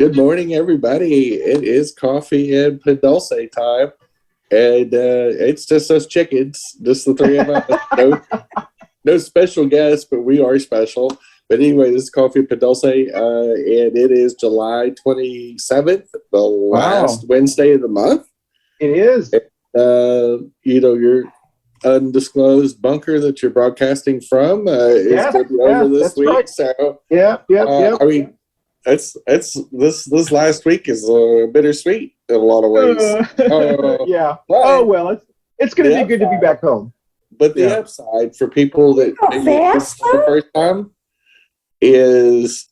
Good morning, everybody. It is Coffee and Pan Dulce time, and it's just us chickens, just the three of us. No special guests, but we are special. But anyway, this is Coffee and Pan Dulce, and it is July 27th, the last Wednesday of the month. It is. Your undisclosed bunker that you're broadcasting from is going to be over this week. Right. So yeah. I mean, this last week is bittersweet in a lot of ways. Yeah. Well, it's going to be good to be back home. But the upside for people that maybe this is the first time is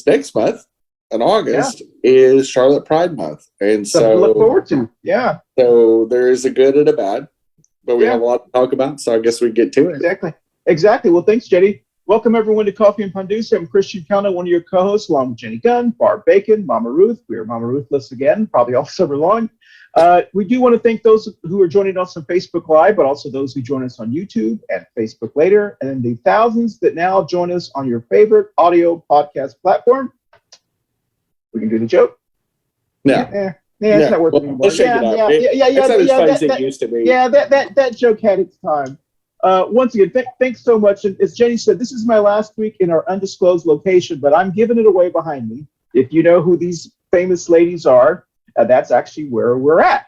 next month in August is Charlotte Pride Month, and something to look forward to. Yeah. So there is a good and a bad, but we have a lot to talk about. So I guess we get to it. Exactly. Well, thanks, Jenny. Welcome, everyone, to Coffee and Pan Dulce. I'm Christian Cano, one of your co-hosts, along with Jenny Gunn, Barb Bacon, Mama Ruth. We are Mama Ruthless again, probably all summer long. We do want to thank those who are joining us on Facebook Live, but also those who join us on YouTube and Facebook later, and the thousands that now join us on your favorite audio podcast platform. We can do the joke. It's not worth it anymore. Let's shake it up. It's not as funny as it used to be. Yeah, that joke had its time. Once again, thanks so much. And as Jenny said, this is my last week in our undisclosed location, but I'm giving it away behind me. If you know who these famous ladies are, that's actually where we're at.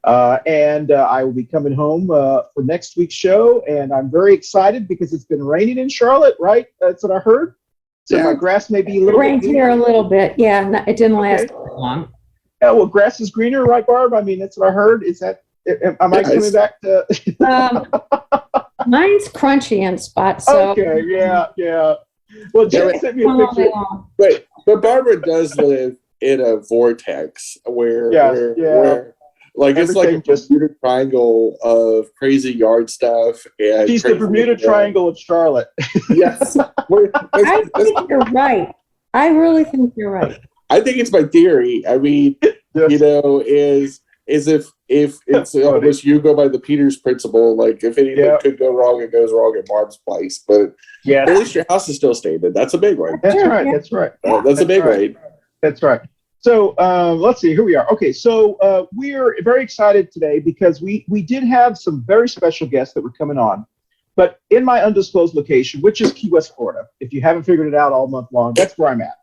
And I will be coming home for next week's show. And I'm very excited because it's been raining in Charlotte, right? That's what I heard. So my grass may be a little bit. It rained here a little bit. Yeah, it didn't last long. Yeah, well, grass is greener, right, Barb? I mean, that's what I heard. Is that, am I coming back to? Mine's crunchy in spots. So. Okay, yeah. Well, Jen sent me a picture. But Barbara does live in a vortex where like it's like a Bermuda Triangle of crazy yard stuff. And she's the Bermuda Triangle of Charlotte. Yes. I think you're right. I really think you're right. I think it's my theory. I mean, is if it's almost you go by the Peters principle, like if anything could go wrong, it goes wrong at Barb's place. But at least your house is still standing. That's a big one. That's right. That's right. That's a big one. That's right. So let's see. Here we are. Okay, so we're very excited today because we did have some very special guests that were coming on. But in my undisclosed location, which is Key West, Florida, if you haven't figured it out all month long, that's where I'm at.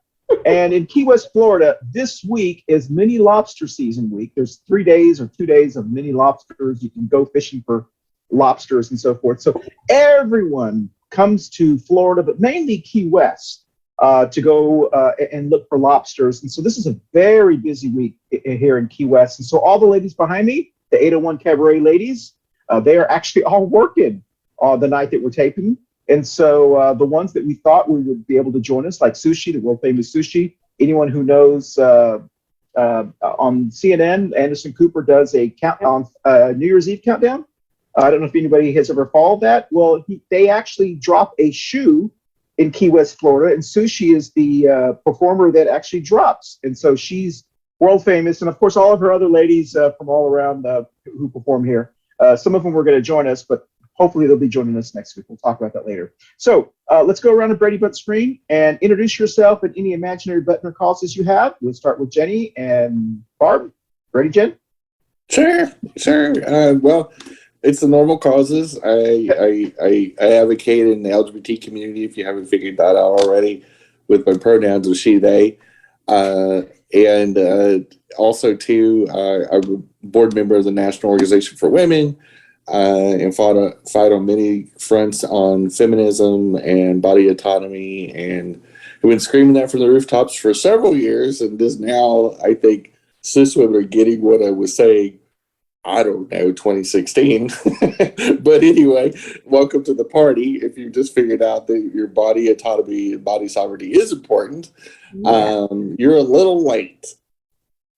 And in Key West, Florida, this week is mini lobster season week. There's 3 days or 2 days of mini lobsters. You can go fishing for lobsters and so forth. So everyone comes to Florida, but mainly Key West, to go and look for lobsters. And so this is a very busy week here in Key West. And so all the ladies behind me, the 801 Cabaret ladies, they are actually all working the night that we're taping. And so the ones that we thought we would be able to join us, like Sushi, the world famous Sushi, anyone who knows on CNN, Anderson Cooper does a countdown, New Year's Eve countdown. I don't know if anybody has ever followed that. Well, they actually drop a shoe in Key West, Florida, and Sushi is the performer that actually drops. And so she's world famous. And of course, all of her other ladies from all around who perform here. Some of them were going to join us, but hopefully they'll be joining us next week. We'll talk about that later. So let's go around the Brady Butt screen and introduce yourself and any imaginary button or causes you have. We'll start with Jenny and Barb. Ready, Jen? Sure. Well, it's the normal causes. I advocate in the LGBT community, if you haven't figured that out already, with my pronouns of she, they. And also, too, I'm a board member of the National Organization for Women. And fight on many fronts on feminism and body autonomy, and have been screaming that from the rooftops for several years. And just now, I think cis women are getting what I was saying. I don't know, 2016. But anyway, welcome to the party. If you just figured out that your body autonomy and body sovereignty is important, you're a little late,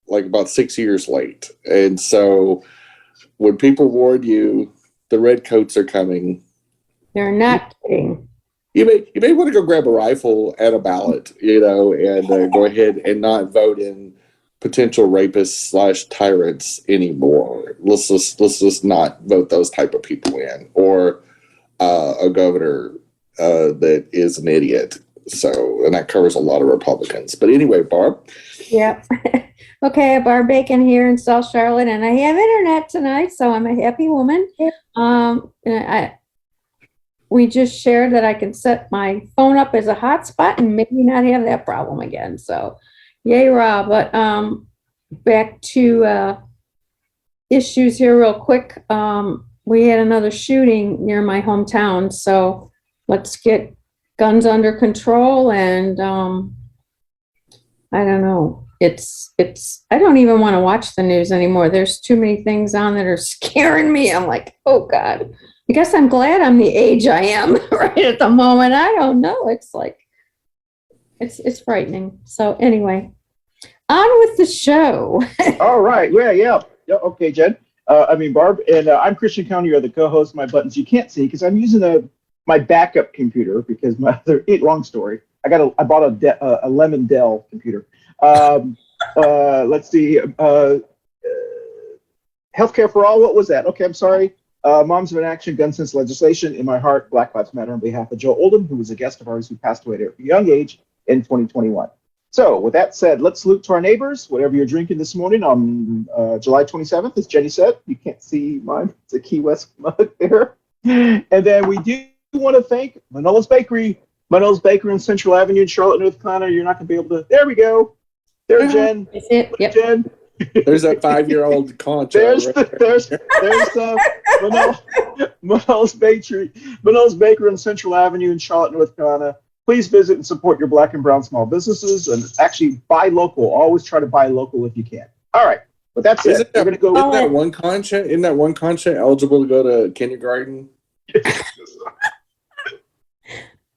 like about 6 years late. And so when people warn you the red coats are coming, they're not kidding. You may want to go grab a rifle and a ballot, and go ahead and not vote in potential rapists / tyrants anymore. Let's just not vote those type of people in, or a governor that is an idiot. So, and that covers a lot of Republicans. But anyway, Barb. Yep. Okay, Barb Bacon here in South Charlotte, and I have internet tonight, so I'm a happy woman. And we just shared that I can set my phone up as a hotspot and maybe not have that problem again. So, yay, Rob. But back to issues here real quick. We had another shooting near my hometown, so let's get guns under control. And I don't know. I don't even want to watch the news anymore. There's too many things on that are scaring me. I'm like, oh God. I guess I'm glad I'm the age I am right at the moment. I don't know. It's like, it's frightening. So anyway, on with the show. All right. Yeah. Okay, Jen. Barb, and I'm Christian County. You're the co-host. My buttons you can't see because I'm using my backup computer because my other long story. I bought a Lemon Dell computer. Let's see. Healthcare for all. What was that? Okay, I'm sorry. Moms of an Action, Gun Sense legislation. In my heart, Black Lives Matter, on behalf of Joe Oldham, who was a guest of ours who passed away at a young age in 2021. So with that said, let's salute to our neighbors, whatever you're drinking this morning on July 27th, as Jenny said. You can't see mine. It's a Key West mug there. And then we do want to thank Manolo's Bakery on Central Avenue in Charlotte, North Carolina. You're not going to be able to. There we go. There, Jen. That's it. Yep. Jen. There's that 5-year-old concha. There's Manolo's Bakery on Central Avenue in Charlotte, North Carolina. Please visit and support your Black and brown small businesses, and actually buy local. Always try to buy local if you can. All right. But that's it. We're gonna go. Isn't that one concha eligible to go to kindergarten?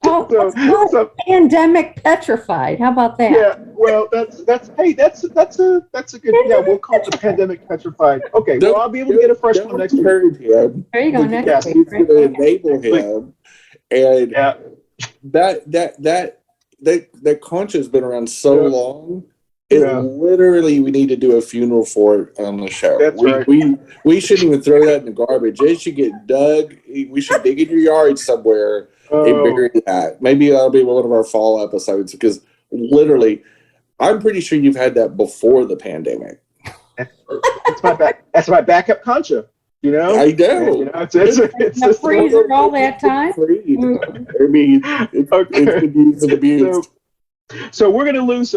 So, pandemic petrified. How about that? Yeah, well, that's a good. Yeah, we'll call it the pandemic petrified. Okay, well, I'll be able to get a fresh one next week. There you go. Next week. He's going to enable him, and that concha has been around so long. Literally, we need to do a funeral for it on the show. That's right. We shouldn't even throw that in the garbage. It should get dug. We should dig in your yard somewhere and bury that. Maybe that'll be one of our fall episodes because literally, I'm pretty sure you've had that before the pandemic. That's my backup concha. You know, I know. It's the freezer all that time. I mean, it's been used and abused. So we're going to lose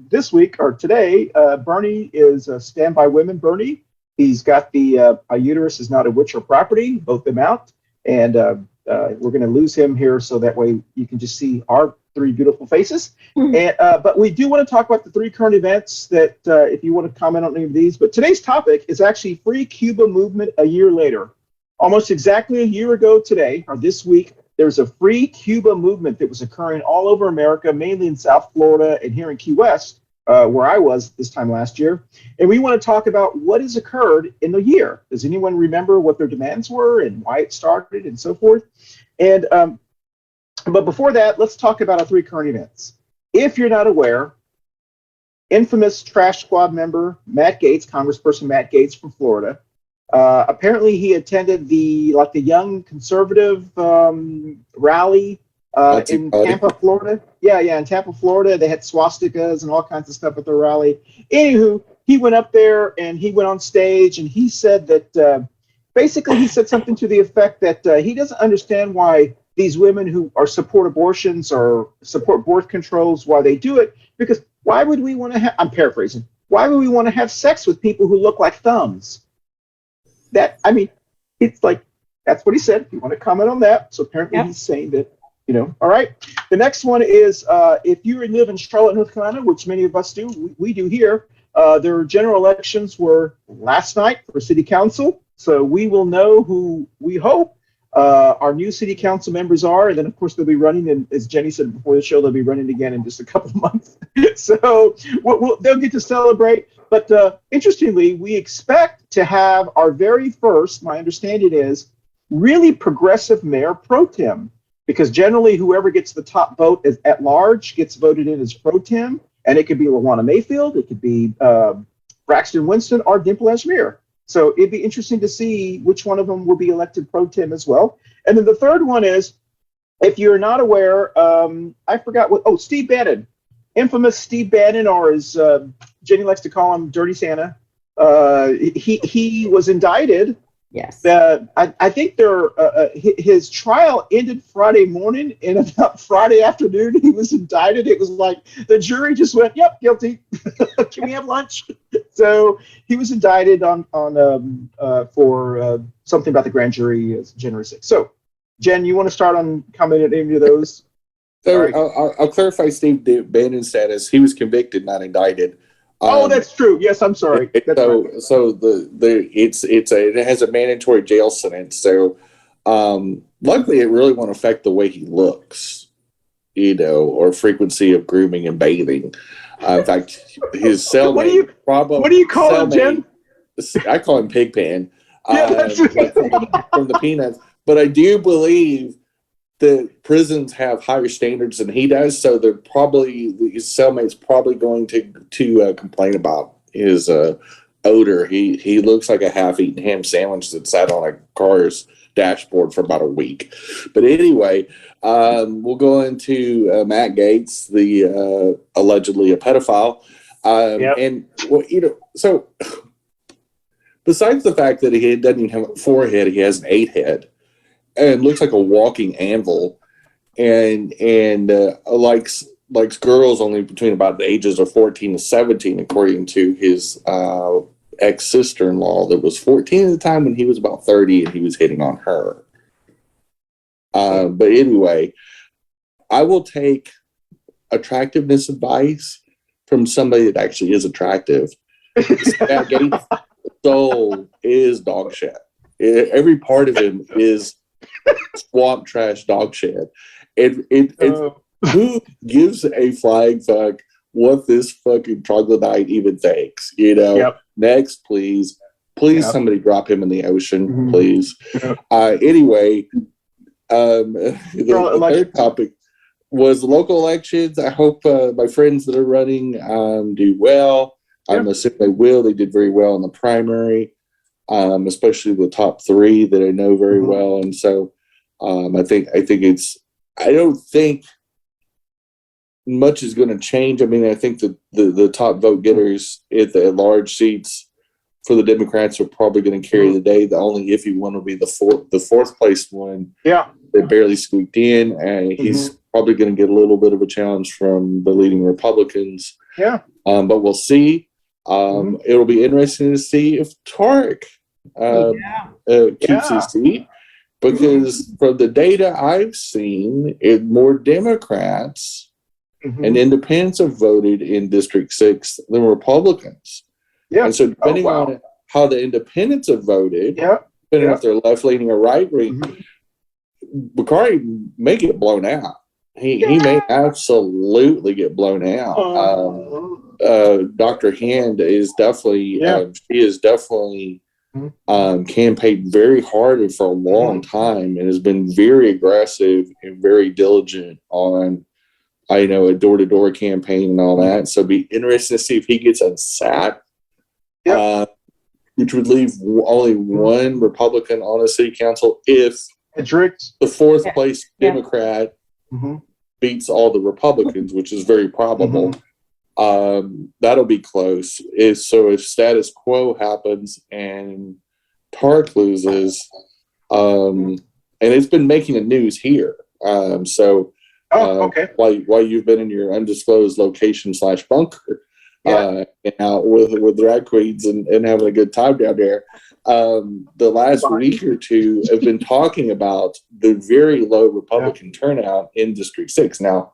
this week or today. Bernie is Standby Women. Bernie, he's got the a uterus is not a witch or property. Vote them out, and we're going to lose him here, so that way you can just see our three beautiful faces. And but we do want to talk about the three current events that if you want to comment on any of these. But today's topic is actually Free Cuba movement a year later. Almost exactly a year ago today, or this week, there was a Free Cuba movement that was occurring all over America, mainly in South Florida and here in Key West, where I was this time last year. And we want to talk about what has occurred in the year. Does anyone remember what their demands were and why it started and so forth? And but before that, let's talk about our three current events. If you're not aware, infamous Trash Squad member Matt Gaetz, Congressperson Matt Gaetz from Florida, apparently he attended the Young Conservative rally in Tampa, Florida. Yeah, in Tampa, Florida. They had swastikas and all kinds of stuff at their rally. Anywho, he went up there and he went on stage and he said that basically he said something to the effect that he doesn't understand why these women who support abortions or support birth controls, why they do it, because why would we want to have, I'm paraphrasing, why would we want to have sex with people who look like thumbs? It's like, that's what he said. If you want to comment on that. So apparently he's saying that, all right. The next one is if you live in Charlotte, North Carolina, which many of us do, we do here, their general elections were last night for city council. So we will know who we hope our new city council members are. And then, of course, they'll be running. And as Jenny said before the show, they'll be running again in just a couple of months. So they'll get to celebrate. But interestingly, we expect to have our very first, my understanding is, really progressive mayor pro tem. Because generally, whoever gets the top vote at large gets voted in as pro tem. And it could be LaWanna Mayfield, it could be Braxton Winston, or Dimple Ashmere. So it'd be interesting to see which one of them will be elected pro tem as well. And then the third one is, if you're not aware, I forgot Steve Bannon. infamous Steve Bannon, or as Jenny likes to call him, Dirty Santa. He was indicted. Yes. I think his trial ended Friday morning, and about Friday afternoon he was indicted. It was like the jury just went, "Yep, guilty. Can we have lunch?" So he was indicted for something about the grand jury January 6th. So, Jen, you want to start on commenting on any of those? So I'll clarify Steve Bannon's status. He was convicted, not indicted. Oh, that's true. Yes, I'm sorry. That's right. So it has a mandatory jail sentence. So luckily, it really won't affect the way he looks, or frequency of grooming and bathing. In fact, his cellmate, what do you call him, Jen? I call him Pigpen. Yeah, that's right. From the Peanuts. But I do believe that prisons have higher standards than he does, so his cellmate's probably going to complain about his odor. He looks like a half-eaten ham sandwich that sat on a car's dashboard for about a week. But anyway, we'll go into Matt Gaetz, the allegedly a pedophile, Yep. and so besides the fact that he doesn't even have a forehead, he has an 8 head. And looks like a walking anvil, and likes girls only between about the ages of 14 to 17, according to his ex-sister-in-law that was 14 at the time when he was about 30, and he was hitting on her. But anyway, I will take attractiveness advice from somebody that actually is attractive. That Gaetz' soul is dog shit. Every part of him is swamp trash dog shit. Who gives a flying fuck what this fucking troglodyte even thinks? Yep. Next, please, Yep. somebody drop him in the ocean, Mhm. please. Yep. Anyway, the third topic was local elections. I hope my friends that are running do well. I'm assuming they will. They did very well in the primary. Especially the top 3 that I know very well, and so I don't think much is going to change. I mean, I think the top vote getters at the large seats for the Democrats are probably going to carry the day. The only iffy one will be the fourth place one. Yeah, that barely squeaked in, and he's probably going to get a little bit of a challenge from the leading Republicans. Yeah, but we'll see. It'll be interesting to see if Tarek keeps his seat, because from the data I've seen, more Democrats and independents have voted in District 6 than Republicans. Yeah. And so depending on how the independents have voted, depending if they're left-leaning or right-leaning, Bakari may get blown out. He may absolutely get blown out. Dr. Hand is definitely she is definitely campaigned very hard and for a long time, and has been very aggressive and very diligent on a door-to-door campaign and all that. So it'd be interesting to see if he gets unsacked, which would leave only one Republican on a city council if the fourth place Democrat beats all the Republicans, which is very probable. That'll be close. If status quo happens and Tarek loses, and it's been making the news here. While you've been in your undisclosed location / bunker, out with drag queens and having a good time down there, the last week or two have been talking about the very low Republican turnout in District 6. Now,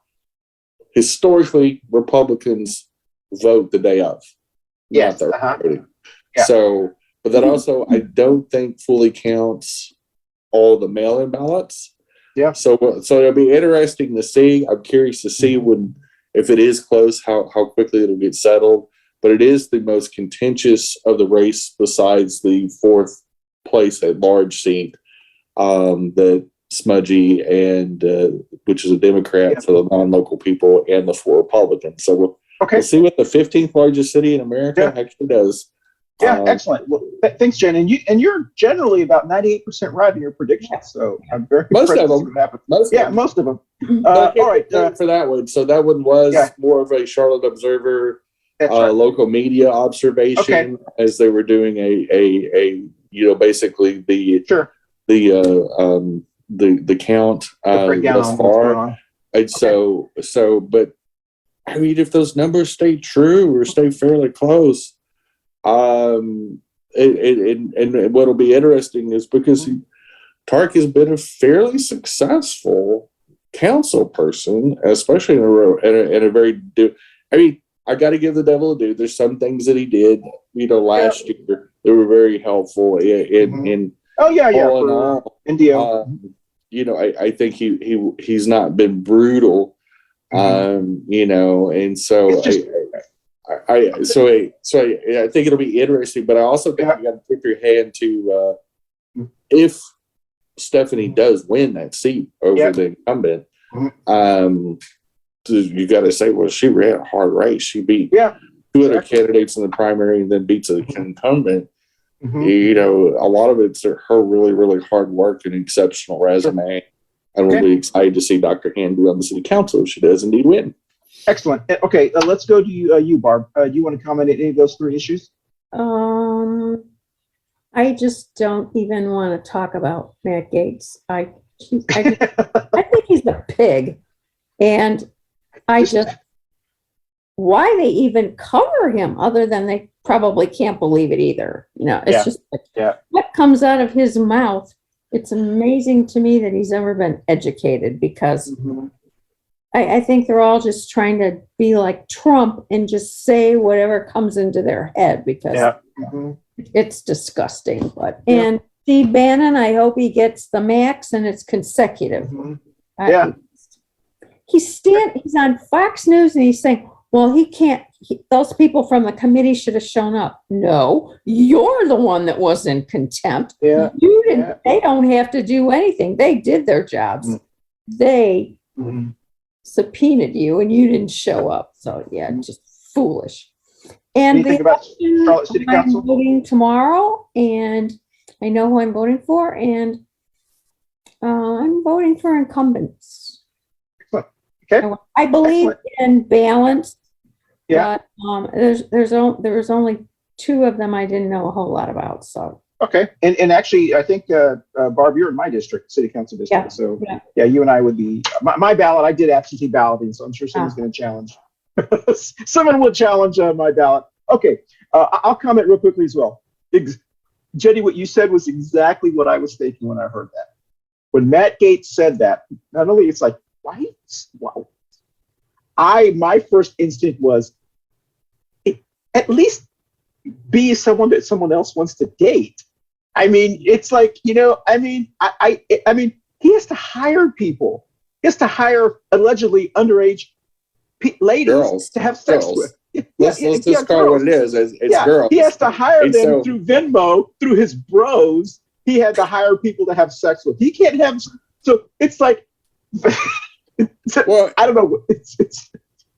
historically, Republicans vote the day of. Not their voting. So, but that also, I don't think fully counts all the mail-in ballots. Yeah. So it'll be interesting to see. I'm curious to see if it is close, how quickly it'll get settled. But it is the most contentious of the race besides the fourth place at large seat, that Smudgy and which is a Democrat for the non-local people, and the 4 Republicans. So we'll see what the 15th largest city in America actually does. Yeah, excellent. Well, thanks, Jen. And you're generally about 98% right in your predictions. So I'm very Most impressed of to see them. what happens. Most Yeah, of them. most of them. But I All can't right. get for that one. So that one was Yeah. more of a Charlotte Observer, That's right. local media observation as they were doing a basically the Sure. the count Breakdown thus on what's going far. on. And but I mean, if those numbers stay true or stay fairly close, and what'll be interesting is because Tark has been a fairly successful council person, especially in a very. I mean, I got to give the devil a due. There's some things that he did, last year that were very helpful in Oh yeah, all in for all. Indio. I think he's not been brutal, and so It's just- I think it'll be interesting, but I also think you got to tip your hand to if Stephanie does win that seat over the incumbent, you got to say, well, she ran a hard race. She beat two other candidates in the primary and then beats the incumbent. A lot of it's her really, really hard work and exceptional resume. And we'll be excited to see Dr. Hand be on the city council if she does indeed win. Excellent. Okay, let's go to you, Barb. Do you want to comment on any of those three issues? I just don't even want to talk about Matt Gaetz. I think he's a pig, and why they even cover him, other than they probably can't believe it either. It's just what comes out of his mouth. It's amazing to me that he's ever been educated, because I think they're all just trying to be like Trump and just say whatever comes into their head, because it's disgusting. And Steve Bannon, I hope he gets the max and it's consecutive. He's on Fox News and he's saying, well, he can't, those people from the committee should have shown up. No, you're the one that was in contempt. You didn't, they don't have to do anything. They did their jobs. They subpoenaed you and you didn't show up. So just foolish. And the about Charlotte City Council? I'm voting tomorrow, and I know who I'm voting for, and I'm voting for incumbents. Okay. I believe in balance. Yeah. But there was only two of them I didn't know a whole lot about. So. Okay. And actually, I think Barb, you're in my district, city council district. Yeah. So you and I would be my ballot. I did absentee balloting, so I'm sure someone's going to challenge. Someone will challenge my ballot. Okay. I'll comment real quickly as well. Jenny, what you said was exactly what I was thinking when I heard that. When Matt Gaetz said that, not only it's like, why? Wow. My first instinct was, at least be someone that someone else wants to date. I mean, it's like, I mean, he has to hire people. He has to hire allegedly underage ladies to have sex with. Let's just call it what it is. It's girls. He has to hire them through Venmo, through his bros. He had to hire people to have sex with. He can't have. So it's like, well, I don't know. When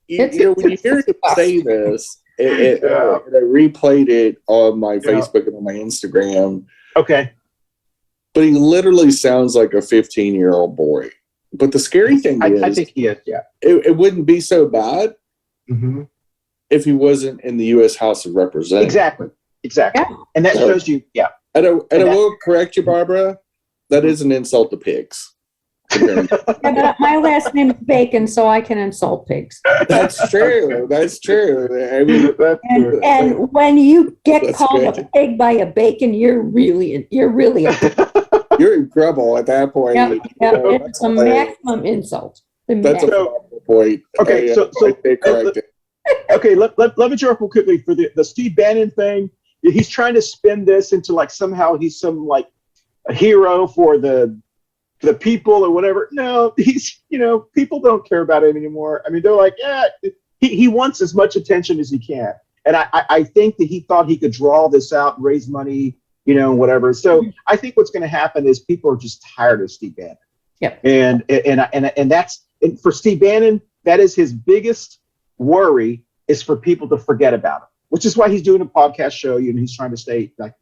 you hear him say this, and I replayed it on my Facebook and on my Instagram. Okay. But he literally sounds like a 15-year-old boy. But the scary thing is, I think he is. Yeah. It wouldn't be so bad if he wasn't in the U.S. House of Representatives. Exactly. Yeah. And that shows you. Yeah. And I will correct you, Barbara. That is an insult to pigs. But my last name is Bacon, so I can insult pigs. That's true. That's true. I mean, and when you get called a pig by a bacon, you're really you're in trouble at that point. It's a maximum insult. That's a point. Okay, so okay, let me jump real quickly for the Steve Bannon thing. He's trying to spin this into like somehow he's some like a hero for the people or whatever. No, he's, people don't care about him anymore. I mean, they're like, he wants as much attention as he can. And I think that he thought he could draw this out and raise money, whatever. So I think what's going to happen is people are just tired of Steve Bannon. Yep. And that's for Steve Bannon, that is his biggest worry, is for people to forget about him. which is why he's doing a podcast show. He's trying to stay like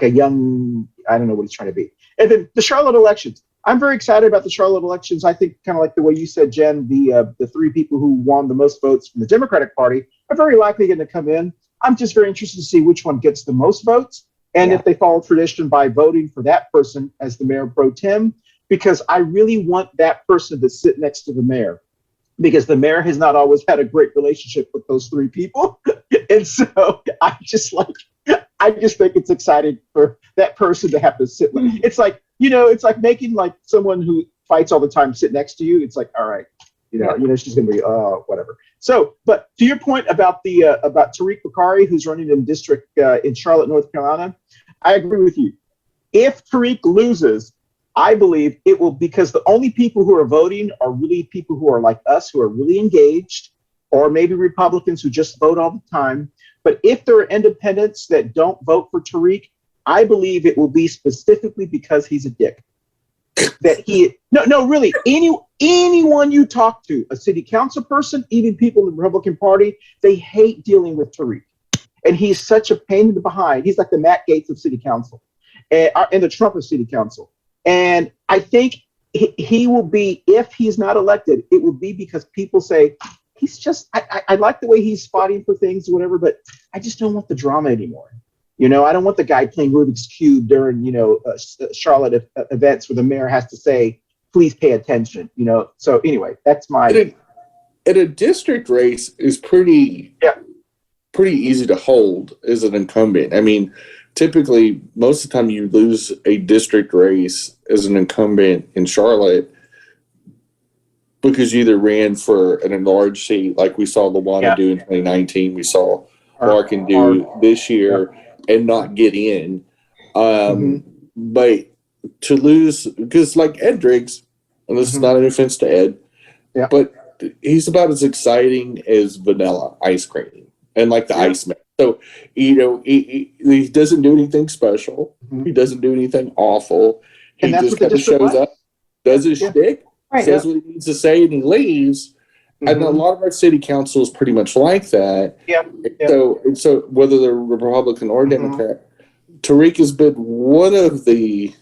a young, I don't know what he's trying to be. And then the Charlotte elections. I'm very excited about the Charlotte elections. I think kind of like the way you said, Jen, the three people who won the most votes from the Democratic Party are very likely going to come in. I'm just very interested to see which one gets the most votes. And if they follow tradition by voting for that person as the mayor pro tem, because I really want that person to sit next to the mayor, because the mayor has not always had a great relationship with those three people. And so I just think it's exciting for that person to have to sit. It's like, it's like making like someone who fights all the time sit next to you. It's like, all right, she's going to be, whatever. So, but to your point about about Tariq Bakari, who's running in district in Charlotte, North Carolina, I agree with you. If Tariq loses, I believe it will, because the only people who are voting are really people who are like us, who are really engaged, or maybe Republicans who just vote all the time. But if there are independents that don't vote for Tariq, I believe it will be specifically because he's a dick. Really, anyone you talk to, a city council person, even people in the Republican Party, they hate dealing with Tariq. And he's such a pain in the behind. He's like the Matt Gaetz of city council and the Trump of city council. And I think he will be, if he's not elected, it will be because people say, he's just, I like the way he's spotting for things or whatever, but I just don't want the drama anymore. I don't want the guy playing Rubik's Cube during, Charlotte events where the mayor has to say, please pay attention, So anyway, that's my. And a district race is pretty easy to hold as an incumbent. I mean, typically, most of the time you lose a district race as an incumbent in Charlotte because you either ran for an enlarged seat, like we saw Luana do in 2019, we saw Larkin do this year, and not get in. But to lose, because like Ed Driggs, and this is not an offense to Ed, but he's about as exciting as vanilla ice cream and like the Iceman. So, he doesn't do anything special. He doesn't do anything awful. He just kind of shows up, does his shtick, says what he needs to say, and he leaves. And a lot of our city council is pretty much like that. So whether they're Republican or Democrat, Tariq has been one of the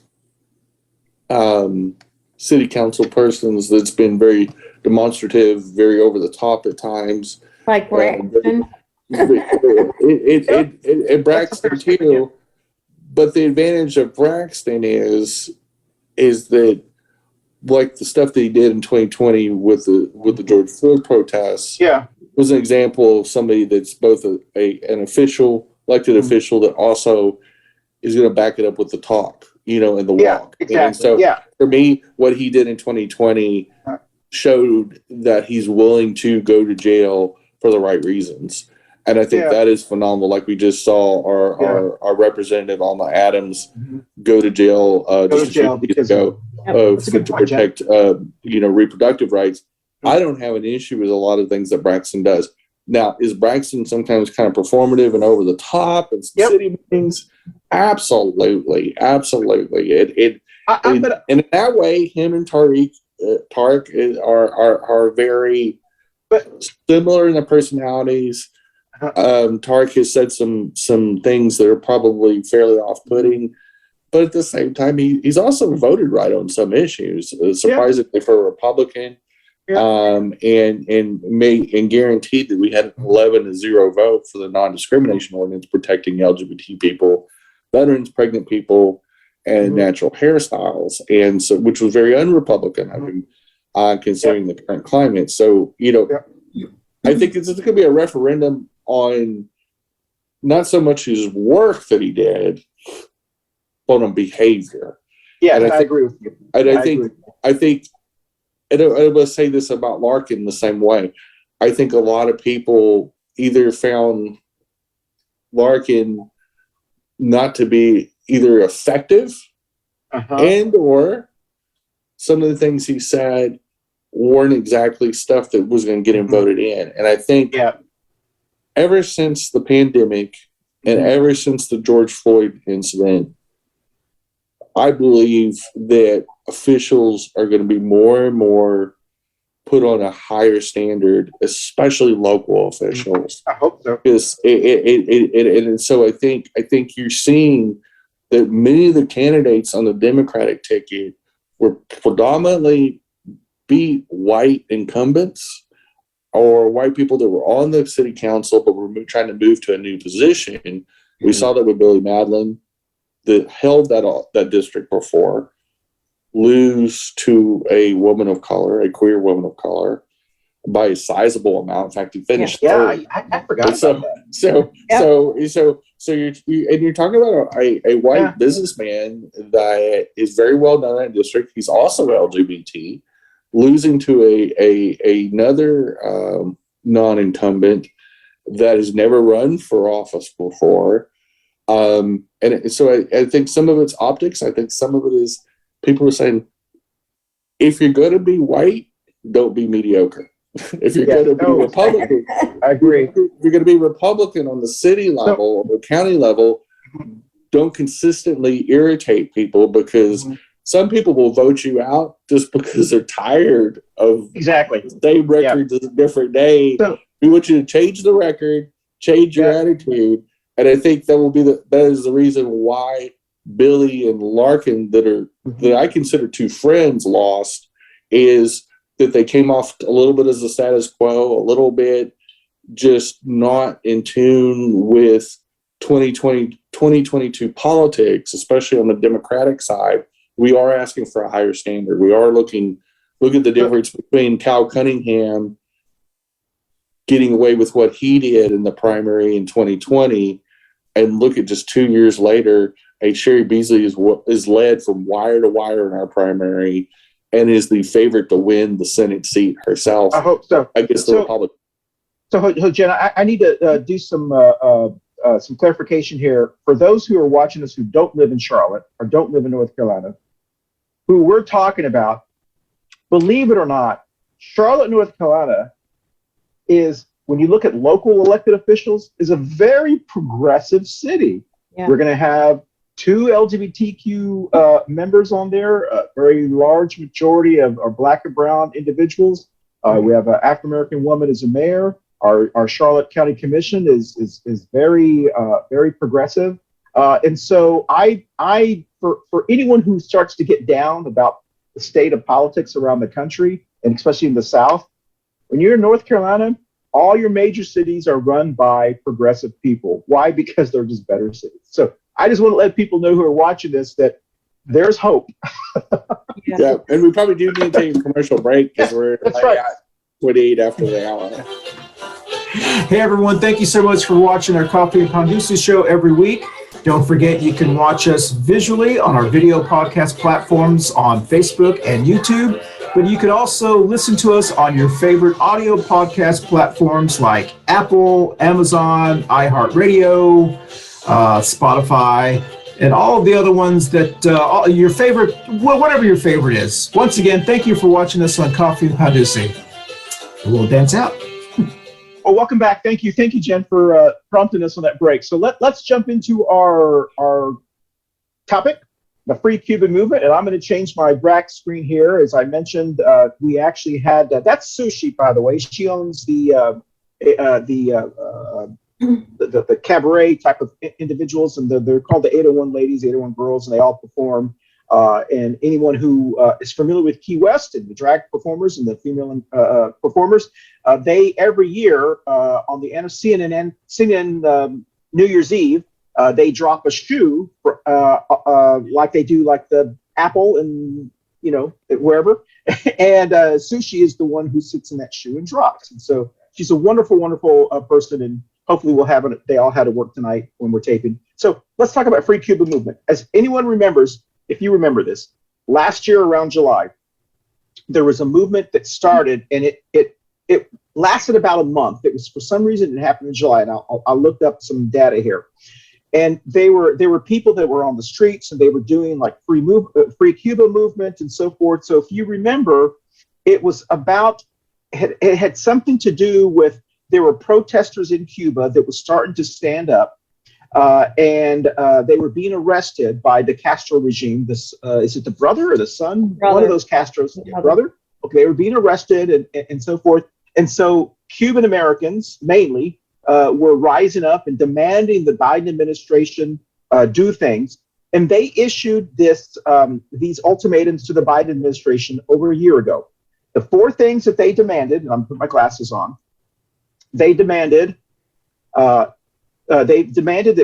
city council persons that's been very demonstrative, very over the top at times. Like Braxton. And Braxton too. But the advantage of Braxton is that, like the stuff that he did in 2020 with the George Floyd protests, was an example of somebody that's both an elected official that also is going to back it up with the talk, and the walk. Exactly. And so for me, what he did in 2020 showed that he's willing to go to jail for the right reasons. And I think that is phenomenal. Like we just saw our representative Alma Adams go to jail just a few weeks ago to protect reproductive rights. I don't have an issue with a lot of things that Braxton does. Now, is Braxton sometimes kind of performative and over the top in city meetings? Absolutely. And in that way, him and Tariq are very similar in their personalities. Tariq has said some things that are probably fairly off-putting, but at the same time, he's also voted right on some issues, surprisingly for a Republican, and guaranteed that we had an 11-0 vote for the non-discrimination ordinance protecting LGBT people, veterans, pregnant people, and natural hairstyles, and so which was very un-Republican, I mean, considering the current climate. So I think it's going to be a referendum on not so much his work that he did, but on behavior. Yeah, I agree with you. And I think, and I will say this about Larkin the same way. I think a lot of people either found Larkin not to be either effective and or some of the things he said weren't exactly stuff that was going to get him voted in. And I think ever since the pandemic and ever since the George Floyd incident, I believe that officials are going to be more and more put on a higher standard, especially local officials. I hope so. Because and so I think you're seeing that many of the candidates on the Democratic ticket were predominantly be white incumbents or white people that were on the city council but were trying to move to a new position. We saw that with Billy Madlin, that held that district before, lose to a woman of color, a queer woman of color, by a sizable amount. In fact, he finished third. I forgot about that. So you're talking about a white businessman that is very well known in that district. He's also LGBT, losing to another non-incumbent that has never run for office before. So I think some of it's optics. I think some of it is people are saying, if you're going to be white, don't be mediocre. If you're going to be Republican, I agree. If you're going to be Republican on the city level or the county level, don't consistently irritate people, because some people will vote you out just because they're tired of the same records as a different day. So, we want you to change the record, change your attitude. And I think that is the reason why Billy and Larkin, that I consider two friends, lost, is that they came off a little bit as the status quo, a little bit just not in tune with 2022 politics, especially on the Democratic side. We are asking for a higher standard. We are look at the difference between Cal Cunningham getting away with what he did in the primary in 2020, and look at just 2 years later, a Sherry Beasley is led from wire to wire in our primary and is the favorite to win the Senate seat herself. I hope so. Against the Republicans. So Jen, I need to do some clarification here. For those who are watching us who don't live in Charlotte or don't live in North Carolina, who we're talking about, believe it or not, Charlotte, North Carolina is, when you look at local elected officials, is a very progressive city. Yeah. We're going to have 2 LGBTQ members on there, a very large majority of Black and brown individuals. We have an African-American woman as a mayor. Our Charlotte County Commission is very progressive. And so for anyone who starts to get down about the state of politics around the country, and especially in the South, when you're in North Carolina, all your major cities are run by progressive people. Why? Because they're just better cities. So I just want to let people know who are watching this that there's hope. Yeah, and we probably do need to take a commercial break because we're right. 28 after the hour. Hey everyone, thank you so much for watching our Coffee Pan Dulce Show every week. Don't forget you can watch us visually on our video podcast platforms on Facebook and YouTube, but you can also listen to us on your favorite audio podcast platforms like Apple, Amazon, iHeartRadio, Spotify, and all of the other ones that your favorite, whatever your favorite is. Once again, thank you for watching us on Coffee Pan Dulce. We'll dance out. Well, welcome back. Thank you, Jen, for prompting us on that break. So let's jump into our topic, the Free Cuban Movement, and I'm going to change my black screen here. As I mentioned, we actually had that's Sushi, by the way. She owns the cabaret type of individuals, and they're called the 801 ladies, 801 girls, and they all perform. And anyone who is familiar with Key West and the drag performers and the female performers, they every year on the end of CNN New Year's Eve, they drop a shoe for, like they do like the Apple and wherever. And Sushi is the one who sits in that shoe and drops. And so she's a wonderful, wonderful person, and hopefully we'll have it. They all had to work tonight when we're taping. So let's talk about Free Cuba Movement. As anyone remembers, if you remember this, last year around July, there was a movement that started, and it lasted about a month. It was, for some reason, it happened in July, and I looked up some data here. And they were people that were on the streets, and they were doing like Free Cuba movement and so forth. So if you remember, it was about, it had something to do with, there were protesters in Cuba that were starting to stand up. And they were being arrested by the Castro regime. This is it the brother or the son? Brother. One of those Castros. Brother. Brother? Okay, they were being arrested and so forth. And so Cuban Americans mainly were rising up and demanding the Biden administration do things. And they issued these ultimatums to the Biden administration over a year ago. The four things that they demanded, and I'm putting my glasses on, they demanded that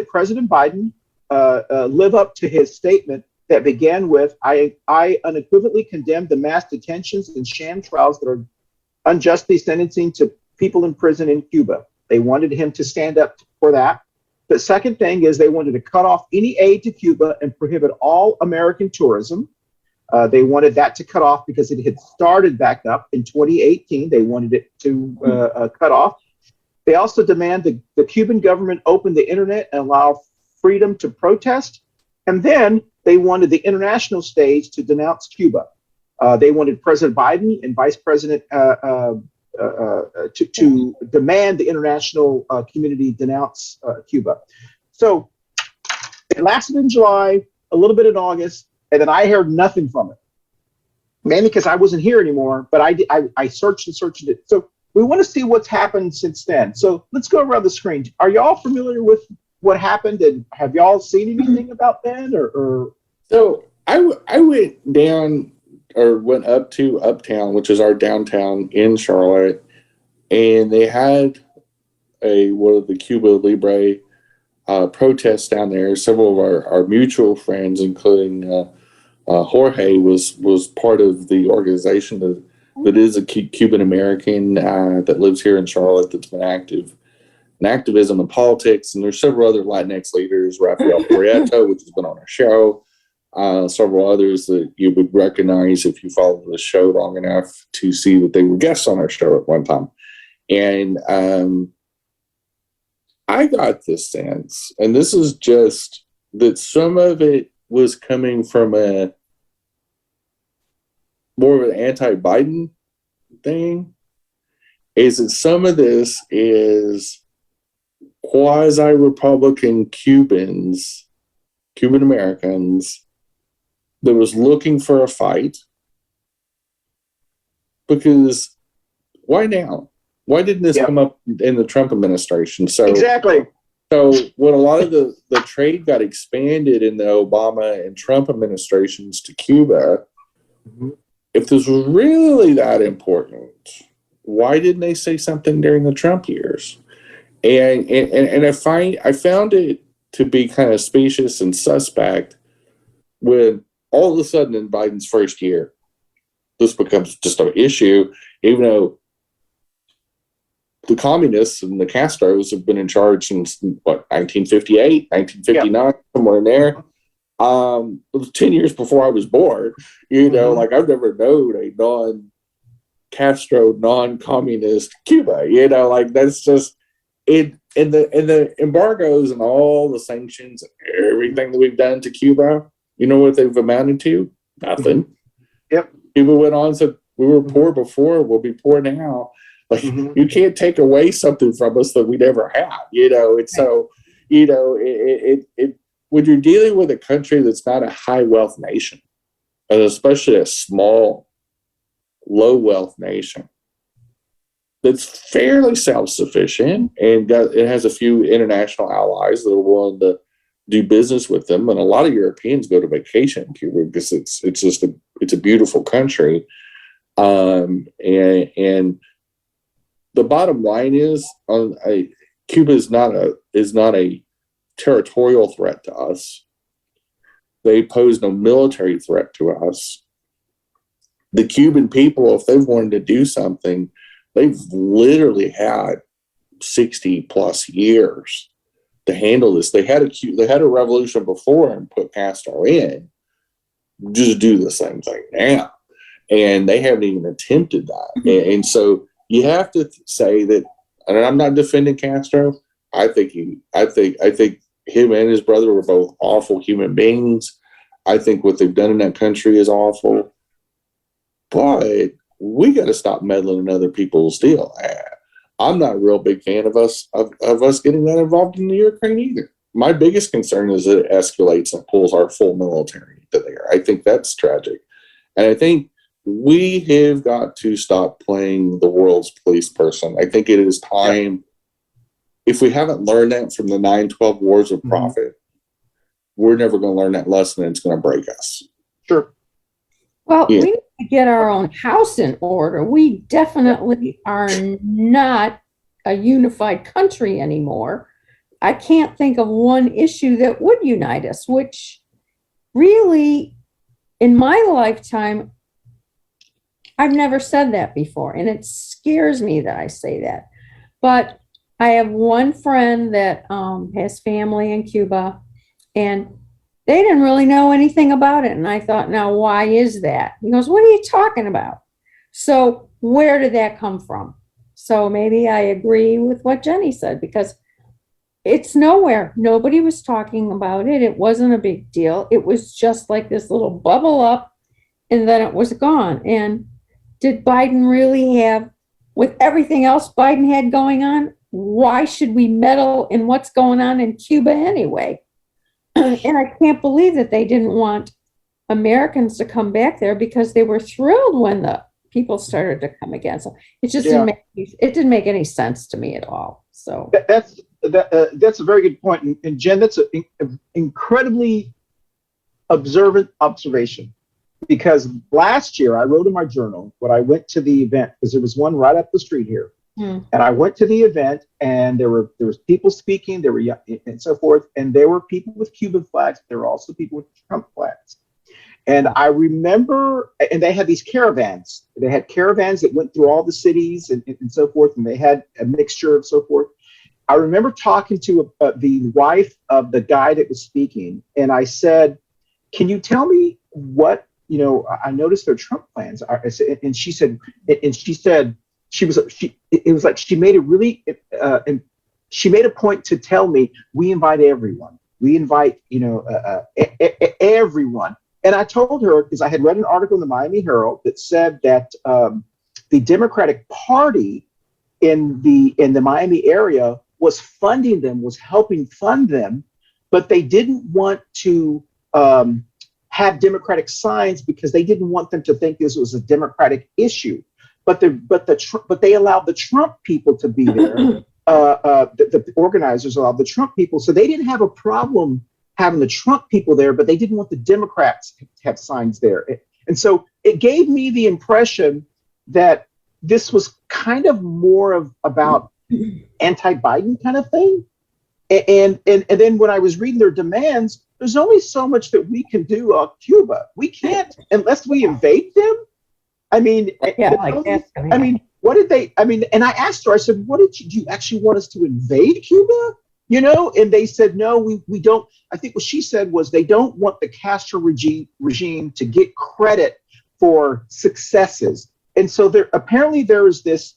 President Biden live up to his statement that began with, I unequivocally condemn the mass detentions and sham trials that are unjustly sentencing to people in prison in Cuba. They wanted him to stand up for that. The second thing is they wanted to cut off any aid to Cuba and prohibit all American tourism. They wanted that to cut off because it had started back up in 2018. They wanted it to cut off. They also demand the Cuban government open the internet and allow freedom to protest. And then they wanted the international stage to denounce Cuba. They wanted President Biden and Vice President to demand the international community denounce Cuba. So it lasted in July, a little bit in August, and then I heard nothing from it. Mainly because I wasn't here anymore, but I searched and searched it. So we want to see what's happened since then. So let's go around the screen. Are y'all familiar with what happened, and have y'all seen anything about Ben? Or So I went down or went up to Uptown, which is our downtown in Charlotte, and they had one of the Cuba Libre protests down there. Several of our mutual friends, including Jorge, was part of the organization that is a Cuban American that lives here in Charlotte that's been active in activism and politics. And there's several other Latinx leaders, Rafael Prieto, which has been on our show, several others that you would recognize if you follow the show long enough to see that they were guests on our show at one time. And I got this sense, and this is just that some of it was coming from a more of an anti-Biden thing, is that some of this is quasi-Republican Cuban Americans that was looking for a fight, because why now? Why didn't this come up in the Trump administration? So exactly. So when a lot of the trade got expanded in the Obama and Trump administrations to Cuba, if this was really that important, why didn't they say something during the Trump years? And I found it to be kind of specious and suspect when all of a sudden in Biden's first year, this becomes just an issue, even though the communists and the Castros have been in charge since, 1958, 1959, somewhere in there. It was 10 years before I was born. Like I've never known a non-Castro, non-communist Cuba. Like that's just it. And the embargoes and all the sanctions, everything that we've done to Cuba, you know what they've amounted to? Nothing. Yep. Cuba went on and said, we were poor before, we'll be poor now. Like you can't take away something from us that we never had, And so, when you're dealing with a country that's not a high wealth nation, and especially a small, low wealth nation that's fairly self-sufficient and it has a few international allies that are willing to do business with them, and a lot of Europeans go to vacation in Cuba because it's a beautiful country, and the bottom line is, Cuba is not a territorial threat to us. They pose no military threat to us. The Cuban people, if they've wanted to do something, they've literally had 60 plus years to handle this. They had a revolution before and put Castro in. Just do the same thing now, and they haven't even attempted that. And so you have to say that, and I'm not defending Castro. I think him and his brother were both awful human beings. I think what they've done in that country is awful. But we got to stop meddling in other people's deal. I'm not a real big fan of us getting that involved in the Ukraine either. My biggest concern is that it escalates and pulls our full military into there. I think that's tragic. And I think we have got to stop playing the world's police person. I think it is time. If we haven't learned that from the 9/12 wars of profit, we're never going to learn that lesson, and it's going to break us. Sure. Well, we need to get our own house in order. We definitely are not a unified country anymore. I can't think of one issue that would unite us, which really, in my lifetime, I've never said that before, and it scares me that I say that. But I have one friend that has family in Cuba, and they didn't really know anything about it. And I thought, now, why is that? He goes, what are you talking about? So where did that come from? So maybe I agree with what Jenny said, because it's nowhere. Nobody was talking about it. It wasn't a big deal. It was just like this little bubble up, and then it was gone. And did Biden really have, with everything else Biden had going on, why should we meddle in what's going on in Cuba anyway? And I can't believe that they didn't want Americans to come back there, because they were thrilled when the people started to come again. So it just didn't make any sense to me at all. So That's a very good point. And Jen, that's an incredibly observant observation, because last year I wrote in my journal when I went to the event, because there was one right up the street here. And I went to the event, and there was people speaking, there were young, and so forth, and there were people with Cuban flags. There were also people with Trump flags. And I remember, and they had these caravans. They had caravans that went through all the cities and so forth, and they had a mixture of so forth. I remember talking to the wife of the guy that was speaking, and I said, "Can you tell me what, I noticed their Trump plans are." And she said, it was like she made it really, and she made a point to tell me, we invite everyone. We invite, everyone. And I told her, because I had read an article in the Miami Herald that said that the Democratic Party in the Miami area was funding them, was helping fund them, but they didn't want to have Democratic signs, because they didn't want them to think this was a Democratic issue. But they allowed the Trump people to be there. The organizers allowed the Trump people, so they didn't have a problem having the Trump people there, but they didn't want the Democrats to have signs there. And so it gave me the impression that this was kind of more about anti-Biden kind of thing. And then when I was reading their demands, there's only so much that we can do on Cuba. We can't, unless we invade them. I mean, what did they, and I asked her, I said, do you actually want us to invade Cuba? And they said, no, we don't. I think what she said was they don't want the Castro regime to get credit for successes. And so there is this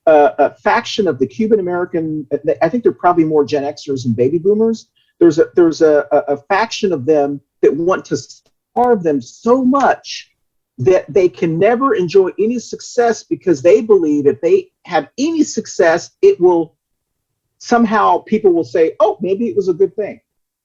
a faction of the Cuban American, I think they're probably more Gen Xers and baby boomers. There's a faction of them that want to starve them so much that they can never enjoy any success, because they believe if they have any success, it will somehow, people will say, oh, maybe it was a good thing.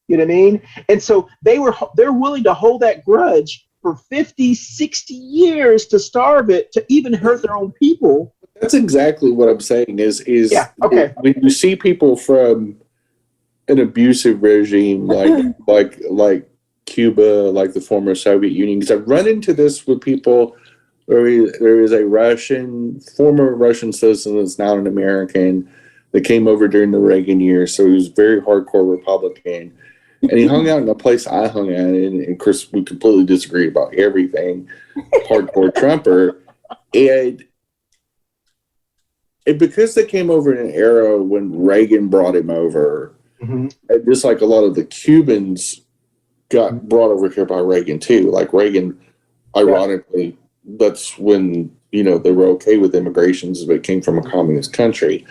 You know what I mean? And so they're willing to hold that grudge for 50, 60 years to starve it, to even hurt their own people. That's exactly what I'm saying is when you see people from an abusive regime like Cuba, like the former Soviet Union, because I've run into this with people where there is a former Russian citizen that's now an American that came over during the Reagan years. So he was very hardcore Republican, and he hung out in a place I hung out in. And of course, we completely disagree about everything, hardcore Trumper. And because they came over in an era when Reagan brought him over, just like a lot of the Cubans got brought over here by Reagan too. Like Reagan, ironically, that's when they were okay with immigrations, but it came from a communist country,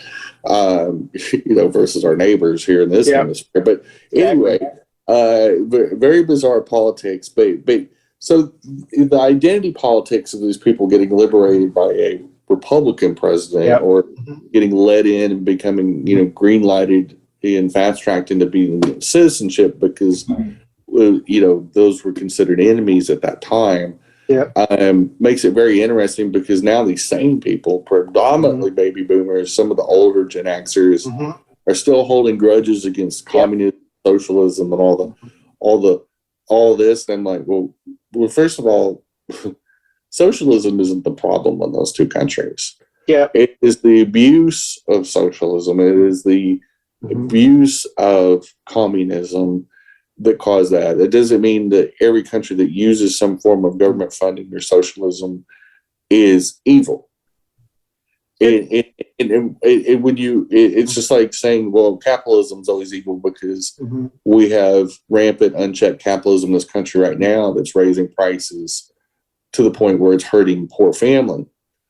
versus our neighbors here in this hemisphere. But anyway, very bizarre politics. But so the identity politics of these people getting liberated by a Republican president or getting led in and becoming green lighted and fast tracked into being citizenship because those were considered enemies at that time. Yeah. Makes it very interesting because now these same people, predominantly baby boomers, some of the older Gen Xers, are still holding grudges against communism, socialism, and all this. And I'm like, well, first of all, socialism isn't the problem in those two countries. Yeah. It is the abuse of socialism. It is the abuse of communism that caused that. It doesn't mean that every country that uses some form of government funding or socialism is evil. It's just like saying, well, capitalism is always evil because we have rampant, unchecked capitalism in this country right now that's raising prices to the point where it's hurting poor family.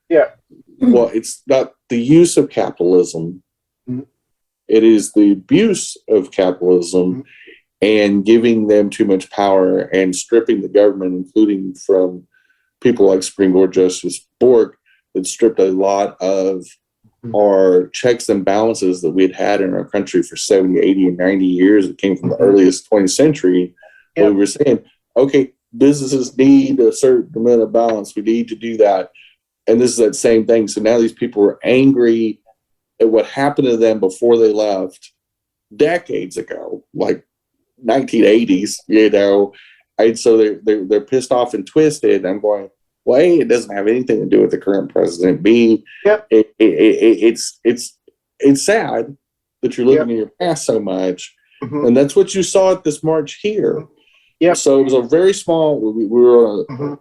Yeah. Well, it's not the use of capitalism. It is the abuse of capitalism and giving them too much power and stripping the government, including from people like Supreme Court Justice Bork, that stripped a lot of our checks and balances that we had in our country for 70, 80, and 90 years. It came from the earliest 20th century. We were saying, okay, businesses need a certain amount of balance. We need to do that. And this is that same thing. So now these people are angry at what happened to them before they left decades ago, like 1980s, and so they're pissed off and twisted. I'm going, well, A, it doesn't have anything to do with the current president. B, it's sad that you're living in your past so much, and that's what you saw at this march here. So it was a very small. We were on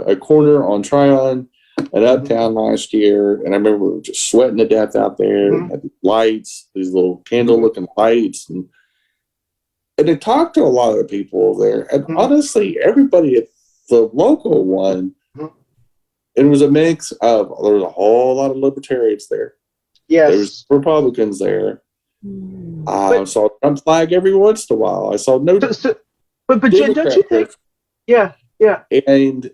a corner on Tryon and Uptown last year, and I remember we were just sweating to death out there. And had lights, these little candle-looking lights, and I talked to a lot of the people over there, and honestly, everybody at the local one, it was a mix of, there was a whole lot of libertarians there. Yes. There was Republicans there. I saw a Trump flag every once in a while. I saw no. But Jen, don't you think? Yeah. And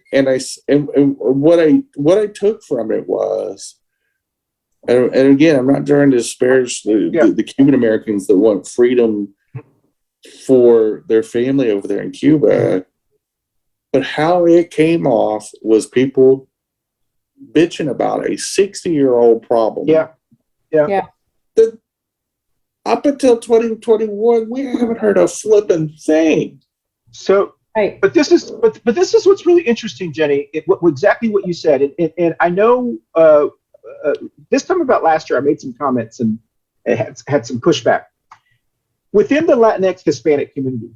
what I took from it was, and again, I'm not trying to disparage the Cuban Americans that want freedom for their family over there in Cuba, but how it came off was people bitching about a 60-year-old problem. Yeah. That up until 2021, we haven't heard a flipping thing. So, but this is what's really interesting, Jenny. Exactly what you said, and I know this time about last year, I made some comments and had some pushback within the Latinx Hispanic community.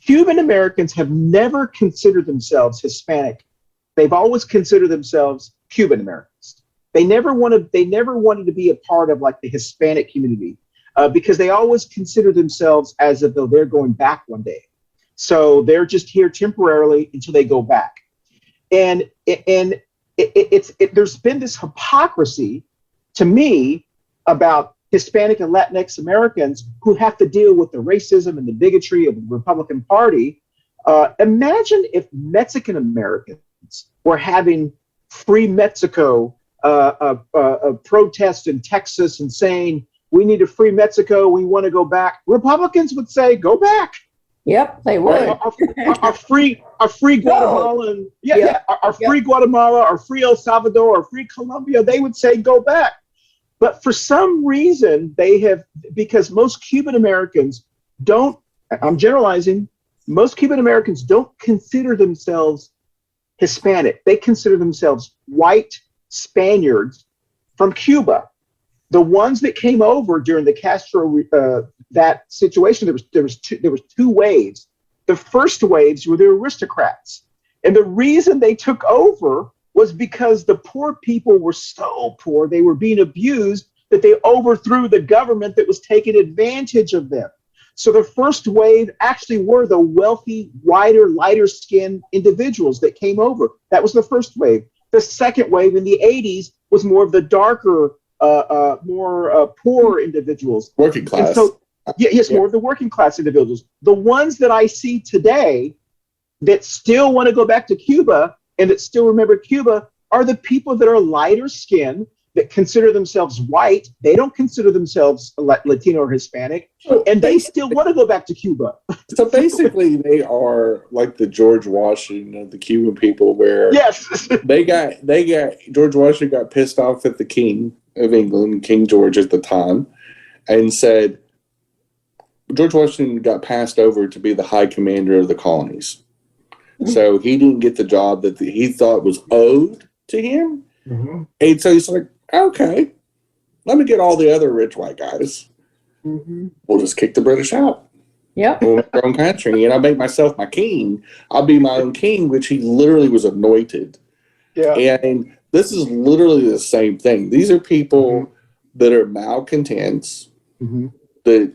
Cuban Americans have never considered themselves Hispanic. They've always considered themselves Cuban Americans. They never wanted to be a part of like the Hispanic community because they always consider themselves as if though they're going back one day. So they're just here temporarily until they go back. And there's been this hypocrisy to me about Hispanic and Latinx Americans who have to deal with the racism and the bigotry of the Republican Party. Imagine if Mexican Americans were having Free Mexico protests in Texas and saying, we need to free Mexico, we want to go back. Republicans would say, go back. Yep, they would. Our free Guatemalan, our free Guatemala, our free El Salvador, our free Colombia, they would say, go back. But for some reason, because most Cuban Americans don't, I'm generalizing, most Cuban Americans don't consider themselves Hispanic. They consider themselves white Spaniards from Cuba. The ones that came over during the Castro, that situation, there was two waves. The first waves were the aristocrats. And the reason they took over was because the poor people were so poor, they were being abused, that they overthrew the government that was taking advantage of them. So the first wave actually were the wealthy, whiter, lighter skinned individuals that came over. That was the first wave. The second wave in the 80s was more of the darker, more poor individuals. Working class. And so, more of the working class individuals. The ones that I see today that still want to go back to Cuba and that still remember Cuba are the people that are lighter skinned, that consider themselves white. They don't consider themselves Latino or Hispanic, and they still want to go back to Cuba. So basically, they are like the George Washington of the Cuban people, where Yes. they got George Washington got pissed off at the King of England, King George at the time, and said George Washington got passed over to be the high commander of the colonies. So he didn't get the job that he thought was owed to him. Mm-hmm. And so he's like, okay, let me get all the other rich white guys. Mm-hmm. We'll just kick the British out. Yep. We'll make our own country, and I'll make myself my king. I'll be my own king, which he literally was anointed. Yeah. And this is literally the same thing. These are people that are malcontents, that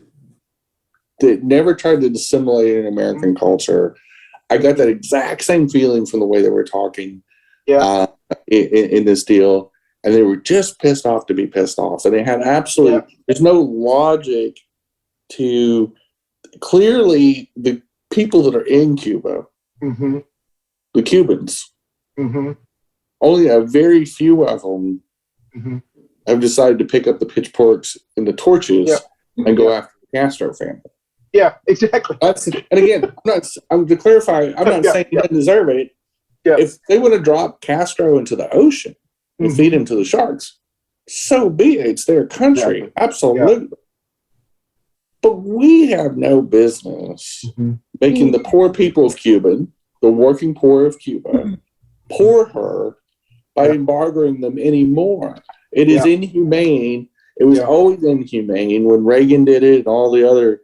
never tried to assimilate in American culture. I got that exact same feeling from the way they were talking in this deal. And they were just pissed off to be pissed off. And they had absolutely, there's no logic to, clearly the people that are in Cuba, the Cubans, only a very few of them have decided to pick up the pitchforks and the torches and go after the Castro family. Yeah, exactly. And again, I'm to clarify, I'm not saying he doesn't deserve it. Yeah. If they would have dropped Castro into the ocean and feed him to the sharks, so be it. It's their country. Absolutely. But we have no business making the poor people of Cuba, the working poor of Cuba, poorer by embargoing them anymore. It is inhumane. It was always inhumane when Reagan did it and all the other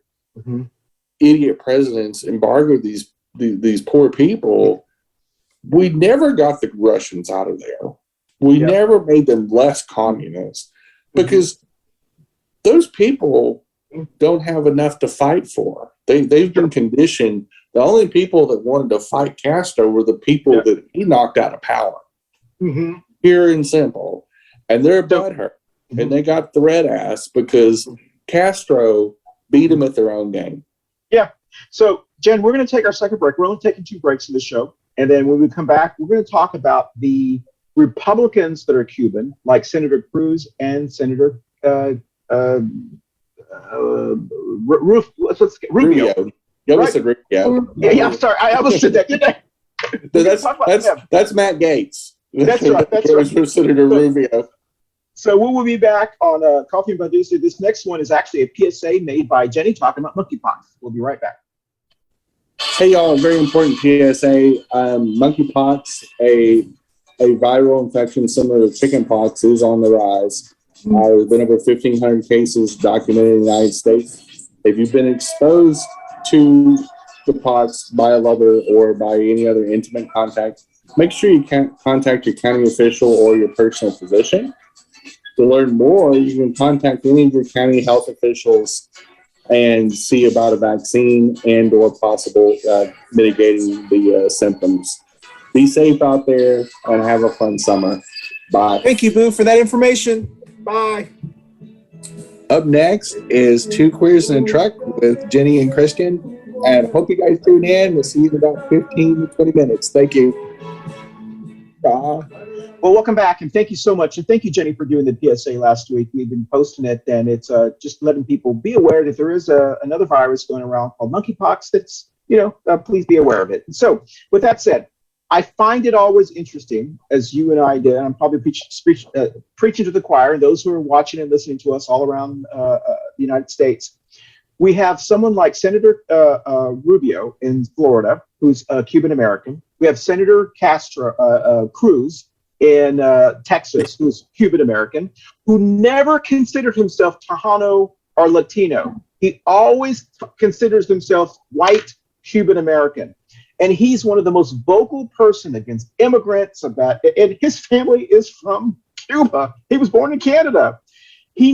idiot presidents embargoed these poor people. We never got the Russians out of there. We never made them less communist because those people don't have enough to fight for. They've been conditioned. The only people that wanted to fight Castro were the people that he knocked out of power. Pure and simple. And they're butthurt. And they got the red ass because Castro beat them at their own game. Yeah. So, Jen, we're going to take our second break. We're only taking 2 breaks in the show. And then when we come back, we're going to talk about the Republicans that are Cuban, like Senator Cruz and Senator Rubio. You almost said Rubio. Yeah, I'm sorry. I almost said that, didn't I? That's Matt Gaetz. That's right. That's right. Senator Rubio. So we will be back on Coffee Pan Dulce. This next one is actually a PSA made by Jenny talking about monkeypox. We'll be right back. Hey, y'all, a very important PSA. Monkeypox, a viral infection similar to chickenpox, is on the rise. There's been over 1,500 cases documented in the United States. If you've been exposed to the pox by a lover or by any other intimate contact, make sure you contact your county official or your personal physician. To learn more, you can contact any of your county health officials and see about a vaccine and or possible mitigating the symptoms. Be safe out there and have a fun summer. Bye. Thank you, Boo, for that information. Bye. Up next is Two Queers in a Truck with Jenny and Christian. And hope you guys tune in. We'll see you in about 15 to 20 minutes. Thank you. Bye. Well, welcome back, and thank you so much. And thank you, Jenny, for doing the PSA last week. We've been posting it, and it's just letting people be aware that there is another virus going around called monkeypox that's, please be aware of it. So with that said, I find it always interesting, as you and I did, and I'm probably preaching to the choir, and those who are watching and listening to us all around the United States. We have someone like Senator Rubio in Florida, who's Cuban-American. We have Senator Cruz in Texas, who's Cuban-American, who never considered himself Tejano or Latino. He always considers himself white Cuban-American. And he's one of the most vocal person against immigrants and his family is from Cuba. He was born in Canada. They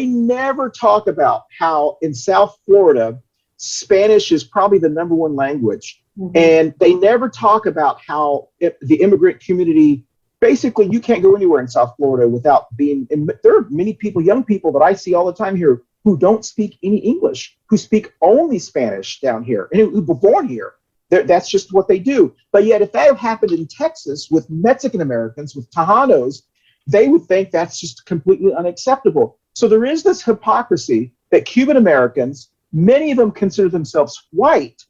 never talk about how in South Florida, Spanish is probably the #1 language. And they never talk about how the immigrant community, basically, you can't go anywhere in South Florida without there are many people, young people that I see all the time here who don't speak any English, who speak only Spanish down here, and who were born here. That's just what they do. But yet, if that happened in Texas with Mexican Americans, with Tejanos, they would think that's just completely unacceptable. So there is this hypocrisy that Cuban Americans, many of them consider themselves white.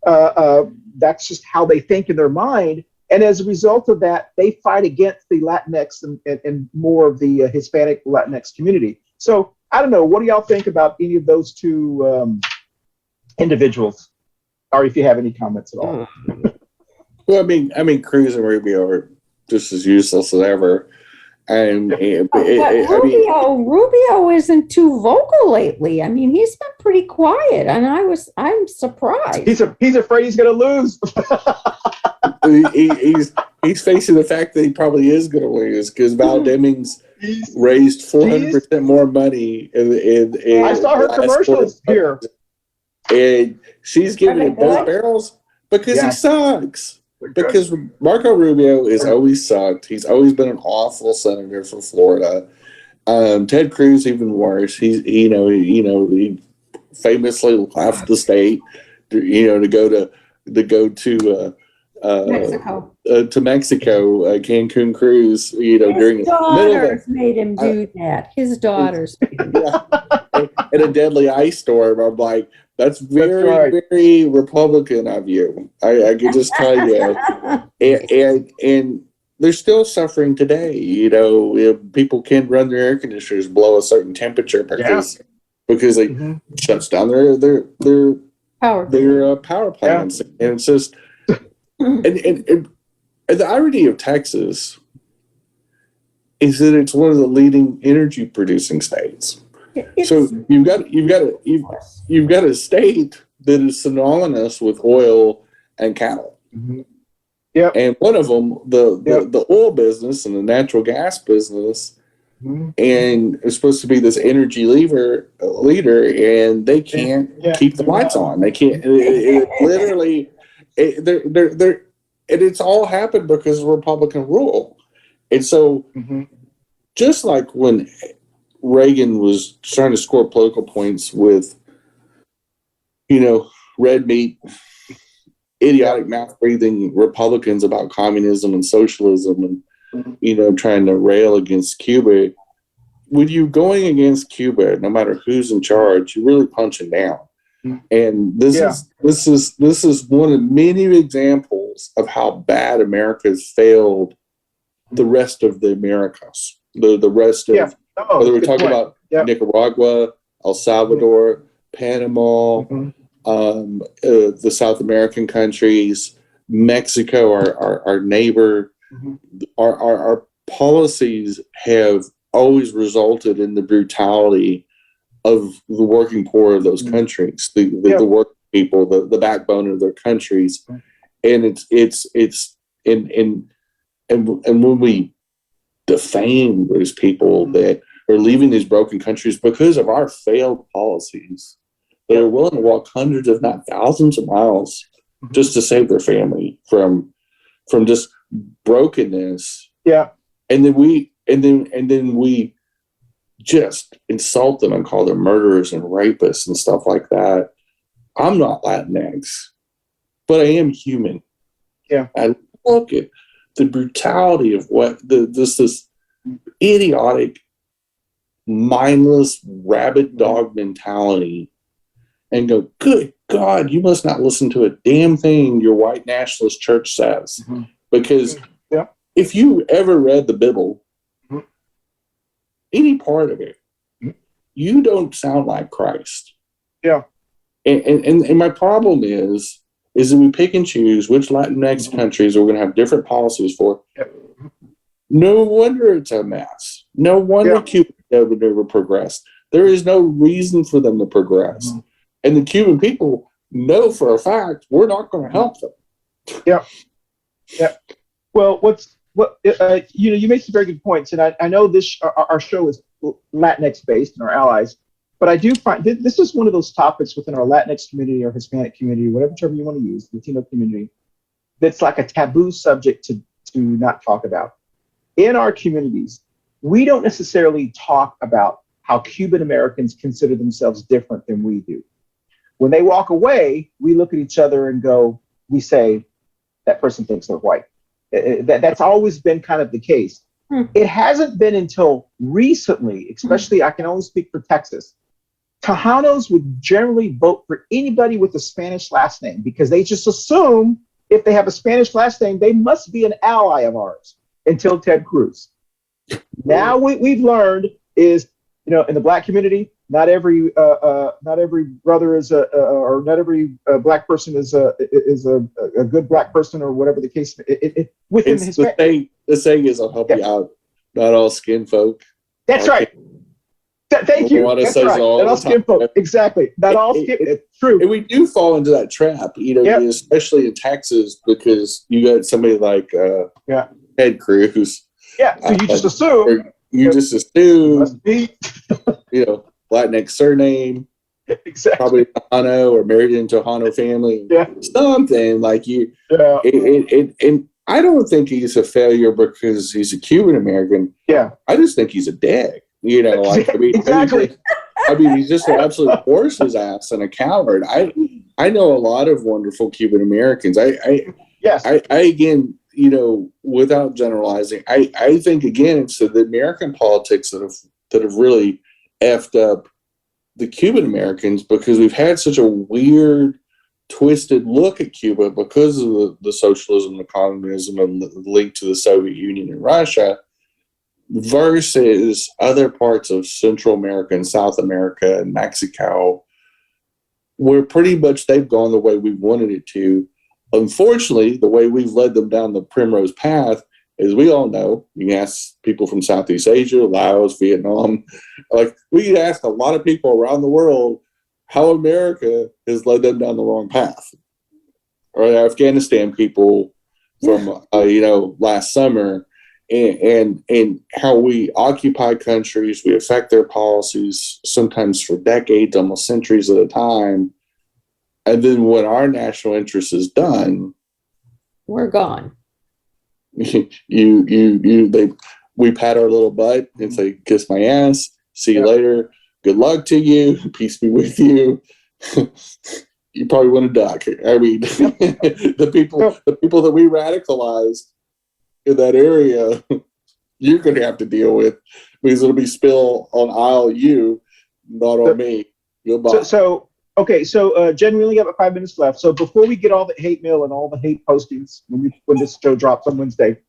That's just how they think in their mind. And as a result of that, they fight against the Latinx and more of the Hispanic Latinx community. So I don't know. What do y'all think about any of those two individuals? Or if you have any comments at all. Well, I mean, Cruz and Rubio are just as useless as ever. And Rubio isn't too vocal lately. I mean, he's been pretty quiet, and I'm surprised. He's afraid he's going to lose. he's facing the fact that he probably is going to lose because Val Demings raised 400% more money. I saw her commercials here. And she's giving it both barrels because he sucks. Because Marco Rubio has always sucked. He's always been an awful senator for Florida. Ted Cruz even worse. He famously left the state, to go to Mexico. To Mexico, Cancun cruise. During his daughters made him do that. His daughters. In a deadly ice storm. I'm like, that's very Republican of you. I can just tell you. And they're still suffering today. People can't run their air conditioners below a certain temperature because they shuts down their power plants. And it's just and the irony of Texas is that it's one of the leading energy producing states. So you've got a state that is synonymous with oil and cattle. Mm-hmm. Yep. And one of them, the oil business and the natural gas business, and it's supposed to be this energy leader, and they can't keep the lights on. They can't. Literally, and it's all happened because of Republican rule. And so, just like when Reagan was trying to score political points with, red meat, idiotic mouth-breathing Republicans about communism and socialism and, trying to rail against Cuba. When you going against Cuba, no matter who's in charge, you're really punching down. And this is one of many examples of how bad America has failed the rest of the Americas. The rest of whether we're talking about Nicaragua, El Salvador, Panama, the South American countries, Mexico, our neighbor, our policies have always resulted in the brutality of the working poor of those countries, the working people, the backbone of their countries, and when we defame those people that are leaving these broken countries because of our failed policies, that are willing to walk hundreds, if not thousands, of miles just to save their family from just brokenness. Yeah, and then we just insult them and call them murderers and rapists and stuff like that. I'm not Latinx, but I am human. Yeah, I look at the brutality of what this idiotic, mindless, rabid dog mentality, and go, good God, you must not listen to a damn thing your white nationalist church says. Because if you ever read the Bible, any part of it, you don't sound like Christ. Yeah. And my problem is that we pick and choose which Latinx countries we're going to have different policies for. No wonder it's a mess. No wonder Cuba would never progress. There is no reason for them to progress. And the Cuban people know for a fact we're not going to help them. Yeah. Yeah. Well, you make some very good points. And I know our show is Latinx based and our allies, but I do find this is one of those topics within our Latinx community or Hispanic community, whatever term you want to use, Latino community, that's like a taboo subject to not talk about. In our communities, we don't necessarily talk about how Cuban Americans consider themselves different than we do. When they walk away, we look at each other and we say, that person thinks they're white. That's always been kind of the case. It hasn't been until recently, especially I can only speak for Texas, Tejanos would generally vote for anybody with a Spanish last name because they just assume if they have a Spanish last name, they must be an ally of ours until Ted Cruz. Now we've learned is, in the Black community, not every brother is or not every Black person is a good Black person or whatever the case. Within It's Hispanic. the saying is, I'll help you out. Not all skin folk. That's right. Thank you. Moana That's says right. it all Not all the skin time. folk. Exactly. Not all skin. It's true. And we do fall into that trap, Yep. especially in Texas, because you got somebody like Ted Cruz. Yeah. So you just assume. Or you just assume, Must be. LatinX surname, Exactly. probably Cano or married into a Cano family. Yeah. Something like you. Yeah. And I don't think he's a failure because he's a Cuban American. Yeah. I just think he's a dick. Exactly. He's just an absolute horse's ass and a coward. I know a lot of wonderful Cuban Americans. Yes. I again, without generalizing, I think again it's the American politics that have really effed up the Cuban Americans because we've had such a weird, twisted look at Cuba because of the socialism, the communism, and the link to the Soviet Union and Russia, versus other parts of Central America and South America and Mexico, where pretty much they've gone the way we wanted it to. Unfortunately, the way we've led them down the primrose path, as we all know, you can ask people from Southeast Asia, Laos, Vietnam, we can ask a lot of people around the world how America has led them down the wrong path. Or Afghanistan people from, last summer, and how we occupy countries, we affect their policies, sometimes for decades, almost centuries at a time. And then when our national interest is done, We're gone. we pat our little butt and say, kiss my ass, see you later, good luck to you, peace be with you. You probably want to duck. I mean, the people that we radicalized in that area, you're going to have to deal with because it'll be spill on aisle you, not on me. Goodbye. Jen, we only have 5 minutes left. So before we get all the hate mail and all the hate postings when this show drops on Wednesday,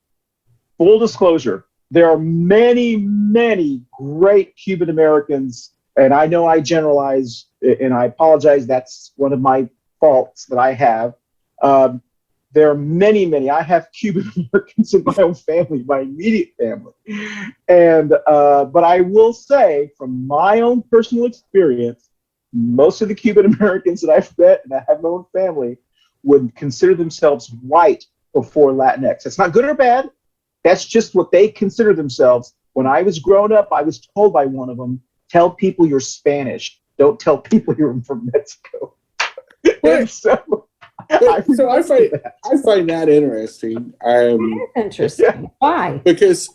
full disclosure, there are many, many great Cuban Americans, and I know I generalize, and I apologize. That's one of my faults that I have. There are many, many. I have Cuban Americans in my own family, my immediate family, and but I will say, from my own personal experience, most of the Cuban Americans that I've met, and I have my own family, would consider themselves white before Latinx. It's not good or bad. That's just what they consider themselves. When I was growing up, I was told by one of them, tell people you're Spanish. Don't tell people you're from Mexico. And I find that interesting. That's interesting. Why? Because,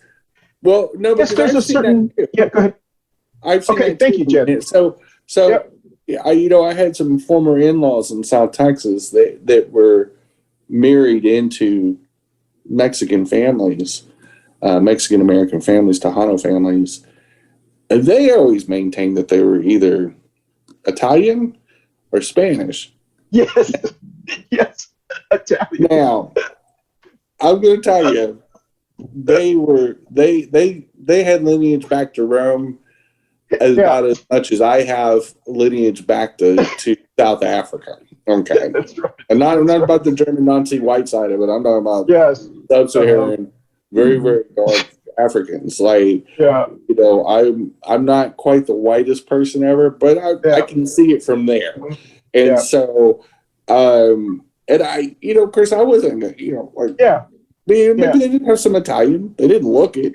because there's a certain. Yeah, go ahead. I've seen that thank you, Jen. I had some former in-laws in South Texas that were married into Mexican families, Mexican American families, Tejano families. And they always maintained that they were either Italian or Spanish. Yes, Italian. Now, I'm going to tell you, they had lineage back to Rome about as much as I have lineage back to South Africa. Okay, that's right. And not about the German Nazi white side of it. I'm talking about sub-Saharan, very, very dark Africans. I'm not quite the whitest person ever, but I can see it from there. And so, and I, of course, I wasn't, maybe they didn't have some Italian. They didn't look it,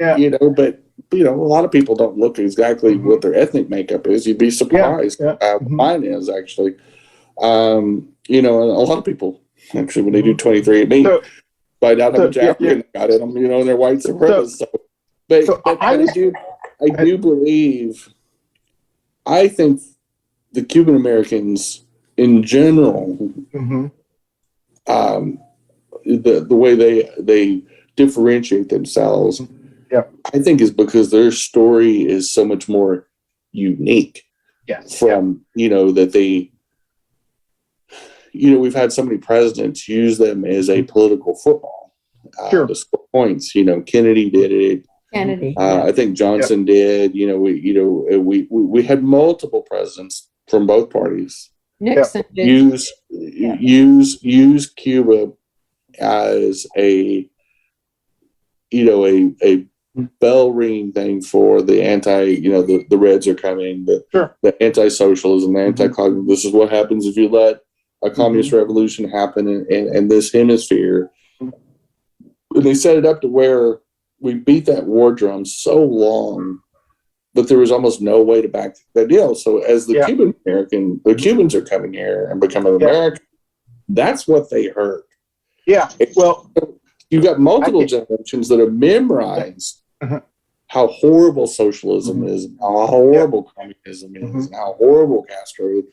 but. A lot of people don't look exactly what their ethnic makeup is. You'd be surprised. Mine is actually. And a lot of people actually when they do 23andMe find out how much African they got in them. And they're white supremacists. I do believe. I think the Cuban Americans in general, the way they differentiate themselves I think is because their story is so much more unique. From that they, we've had so many presidents use them as a political football to score points. Kennedy did it. I think Johnson did. We had multiple presidents from both parties Nixon did. use Cuba as a bell ringing thing for the the Reds are coming, the anti-socialism, the anti-communism. This is what happens if you let a communist revolution happen in this hemisphere. And they set it up to where we beat that war drum so long, but there was almost no way to back that deal. So as the Cubans are coming here and becoming American, that's what they heard. Yeah. Well, you've got multiple generations that have memorized how horrible socialism is, and how horrible communism is, and how horrible Castro is.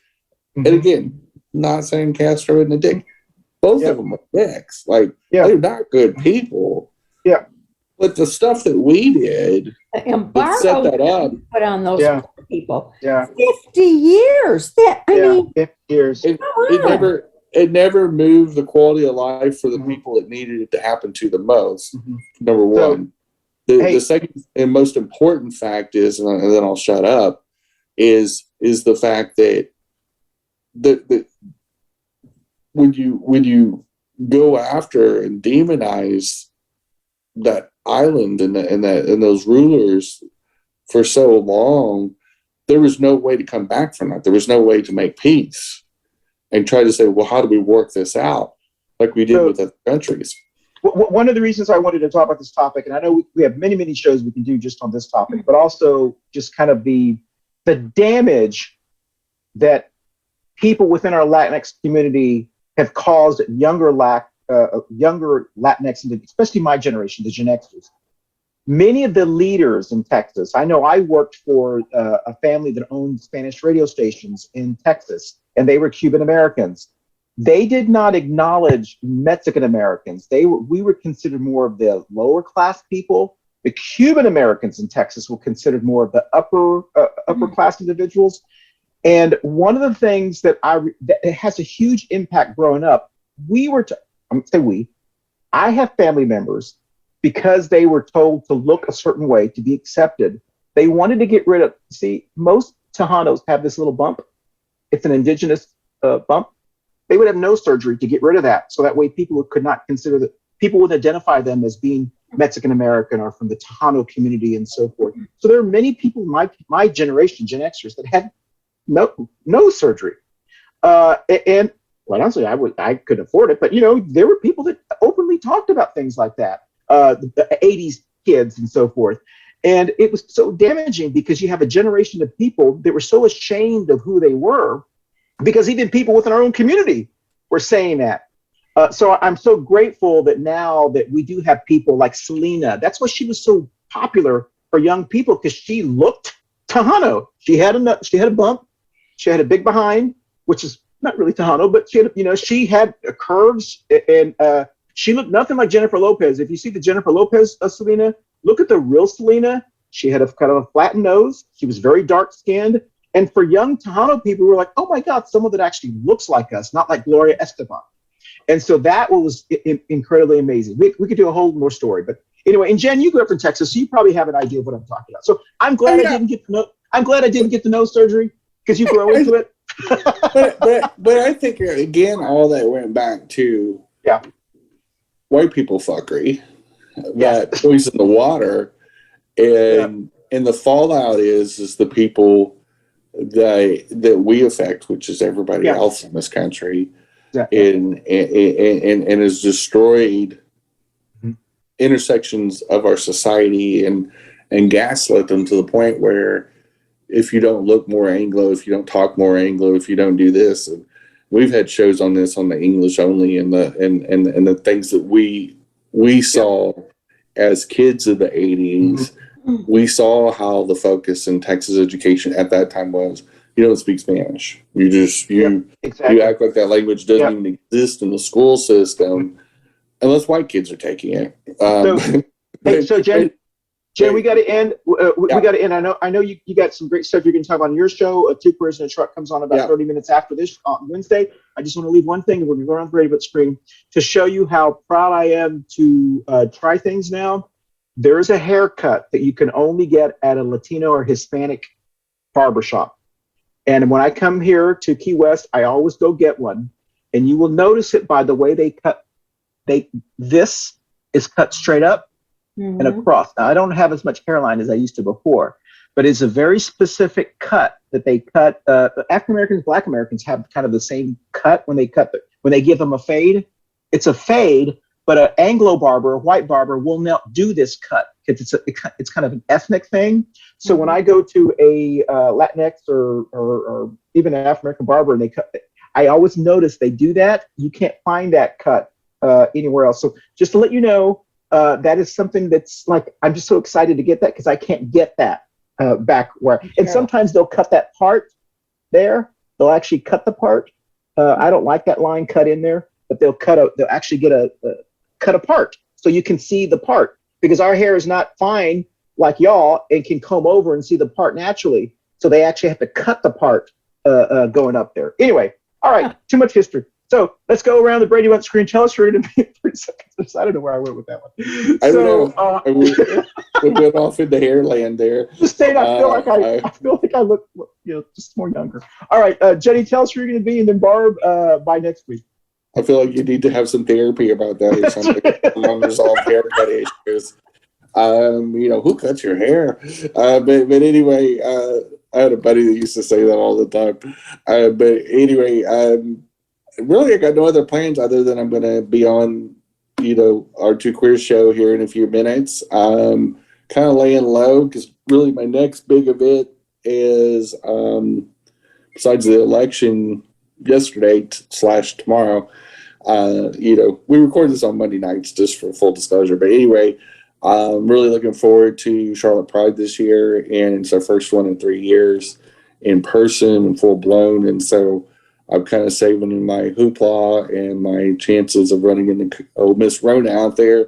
And again, not saying Castro isn't a dick. Both of them are dicks. They're not good people. Yeah. But the stuff that we did that set that up, put on those people. Yeah. 50 years. 50 years. It never moved the quality of life for the people it needed it to happen to the most. Number one. The second and most important fact is, and then I'll shut up, is the fact that when you go after and demonize that island and those rulers for so long, there was no way to come back from that. There was no way to make peace and try to say, well, how do we work this out like we did with other countries? One of the reasons I wanted to talk about this topic, and I know we have many, many shows we can do just on this topic, but also just kind of the damage that people within our Latinx community have caused younger Latinx, especially my generation, the Gen Xers. Many of the leaders in Texas, I know I worked for a family that owned Spanish radio stations in Texas, and they were Cuban Americans. They did not acknowledge Mexican Americans. We were considered more of the lower class people. The Cuban Americans in Texas were considered more of the upper class individuals. And one of the things that has a huge impact growing up, I have family members, because they were told to look a certain way to be accepted. They wanted to get rid of, most Tejanos have this little bump. It's an indigenous bump. They would have nose surgery to get rid of that. So that way people could not consider that, people would identify them as being Mexican American or from the Tejano community and so forth. So there are many people in my generation, Gen Xers, that had no surgery. And quite honestly, I couldn't afford it, but there were people that openly talked about things like that, the 80s kids and so forth. And it was so damaging because you have a generation of people that were so ashamed of who they were, because even people within our own community were saying that. So I'm so grateful that now that we do have people like Selena. That's why she was so popular for young people, because she looked Tejano. She had a bump. She had a big behind, which is not really Tejano, but she had curves, and she looked nothing like Jennifer Lopez. If you see the Jennifer Lopez Selena, look at the real Selena. She had a kind of a flattened nose. She was very dark skinned. And for young Tejano people, we were like, oh my God, someone that actually looks like us, not like Gloria Estefan. And so that was incredibly amazing. We could do a whole more story, but anyway. And Jen, you grew up in Texas, so you probably have an idea of what I'm talking about. So I'm glad I didn't get the nose surgery, because you grow into it. but I think again, all that went back to white people fuckery, that poison the water, and the fallout is the people that we affect, which is everybody else in this country, and has destroyed intersections of our society and gaslit them to the point where if you don't look more Anglo, if you don't talk more Anglo, if you don't do this, and we've had shows on this on the English only, and the things that we saw as kids of the 80s. We saw how the focus in Texas education at that time was, you don't speak Spanish. You just you act like that language doesn't even exist in the school system unless white kids are taking it. So Jen, Jen, we got to end. We got to end. I know you got some great stuff you're going to talk about on your show. Two Queers in a Truck comes on about 30 minutes after this on Wednesday. I just want to leave one thing, and we're going to go around the radio screen to show you how proud I am to try things now. There is a haircut that you can only get at a Latino or Hispanic barbershop. And when I come here to Key West, I always go get one. And you will notice it by the way they cut. This is cut straight up and across. Now, I don't have as much hairline as I used to before, but it's a very specific cut that they cut. African Americans, Black Americans have kind of the same cut when they when they give them a fade. It's a fade, but an Anglo barber, a white barber, will not do this cut because it's kind of an ethnic thing. So when I go to a LatinX or even an African American barber and they cut, I always notice they do that. You can't find that cut anywhere else. So just to let you know, that is something that's like, I'm just so excited to get that because I can't get that back where, and sometimes they'll cut that part there. They'll actually cut the part. I don't like that line cut in there, but they'll actually get cut a part so you can see the part because our hair is not fine like y'all and can comb over and see the part naturally. So they actually have to cut the part going up there. Anyway, all right, too much history. So let's go around the Brady Bunch screen. Tell us, we're going to be in 30 seconds. I don't know where I went with that one. I don't know. We went off into hairland there. Just saying, I feel like I look, just more younger. All right, Jenny, tell us where you're going to be, and then Barb by next week. I feel like you need to have some therapy about that or something. Unresolved haircut issues. Who cuts your hair? But anyway, I had a buddy that used to say that all the time. But anyway, really, I got no other plans other than I'm going to be on, our Two Queers show here in a few minutes. Kind of laying low because really my next big event is, besides the election yesterday / tomorrow, we record this on Monday nights just for full disclosure. But anyway, I'm really looking forward to Charlotte Pride this year, and it's our first one in 3 years in person and full blown. And so I'm kind of saving in my hoopla and my chances of running into Miss Rona out there.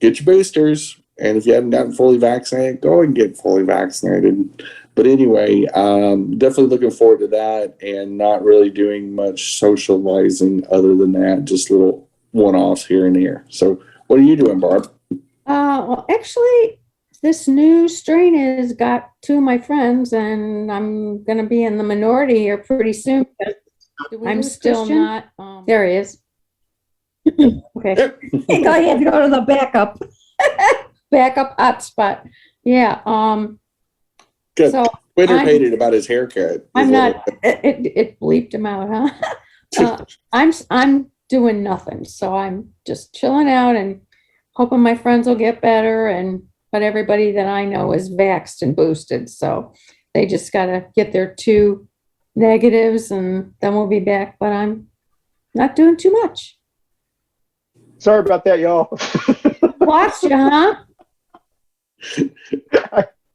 Get your boosters, and if you haven't gotten fully vaccinated, go and get fully vaccinated. But anyway, definitely looking forward to that, and not really doing much socializing other than that, just little one-offs here and there. So what are you doing, Barb? Well, actually, this new strain has got two of my friends, and I'm going to be in the minority here pretty soon. I'm still not. There he is. Okay. Hey, go ahead. Go to the backup. Backup hotspot. Yeah. Good. So Twitter hated about his haircut. I'm not. It bleeped him out, huh? I'm doing nothing, so I'm just chilling out and hoping my friends will get better. But everybody that I know is vaxxed and boosted, so they just got to get their 2 negatives, and then we'll be back. But I'm not doing too much. Sorry about that, y'all. Lost you, huh?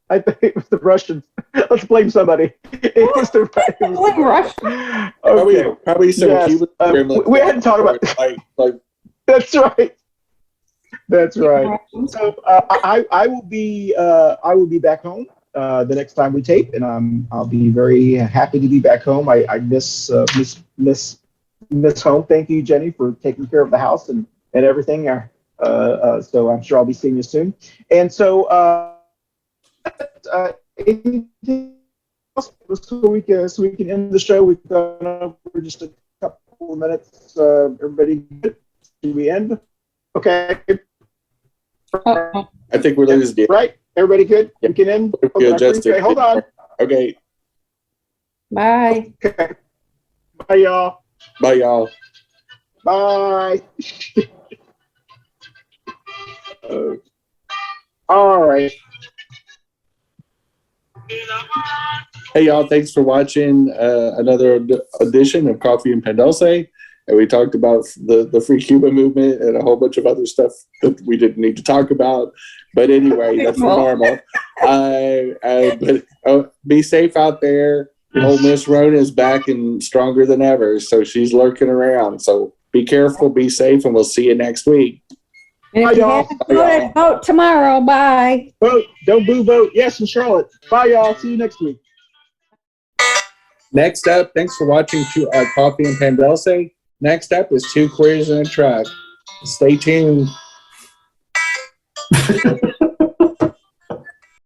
I think it was the Russians. Let's blame somebody. It was the Russians. Okay. Probably some Cuban. We hadn't talked about like. That's right. That's right. So I will be back home the next time we tape, and I'll be very happy to be back home. I miss home. Thank you, Jenny, for taking care of the house and everything. So I'm sure I'll be seeing you soon. And so anything else so we can end the show? We've gone over just a couple of minutes. Everybody good? Do we end? Okay. I think we're losing it. Right? Everybody good? Yeah. We can end? Okay, hold on. Okay. Bye. Okay. Bye, y'all. Bye, y'all. Bye. All right. Hey, y'all. Thanks for watching another edition of Coffee Pan Dulce. And we talked about the Free Cuba movement and a whole bunch of other stuff that we didn't need to talk about. But anyway, that's normal. But be safe out there. Old Miss Rona is back and stronger than ever. So she's lurking around. So be careful, be safe, and we'll see you next week. And Bye, if you y'all. haven't voted, vote tomorrow. Bye. Vote. Don't boo, vote. Yes, in Charlotte. Bye, y'all. See you next week. Next up, thanks for watching Coffee and Pan Dulce. Next up is Two Queers and a Truck. Stay tuned.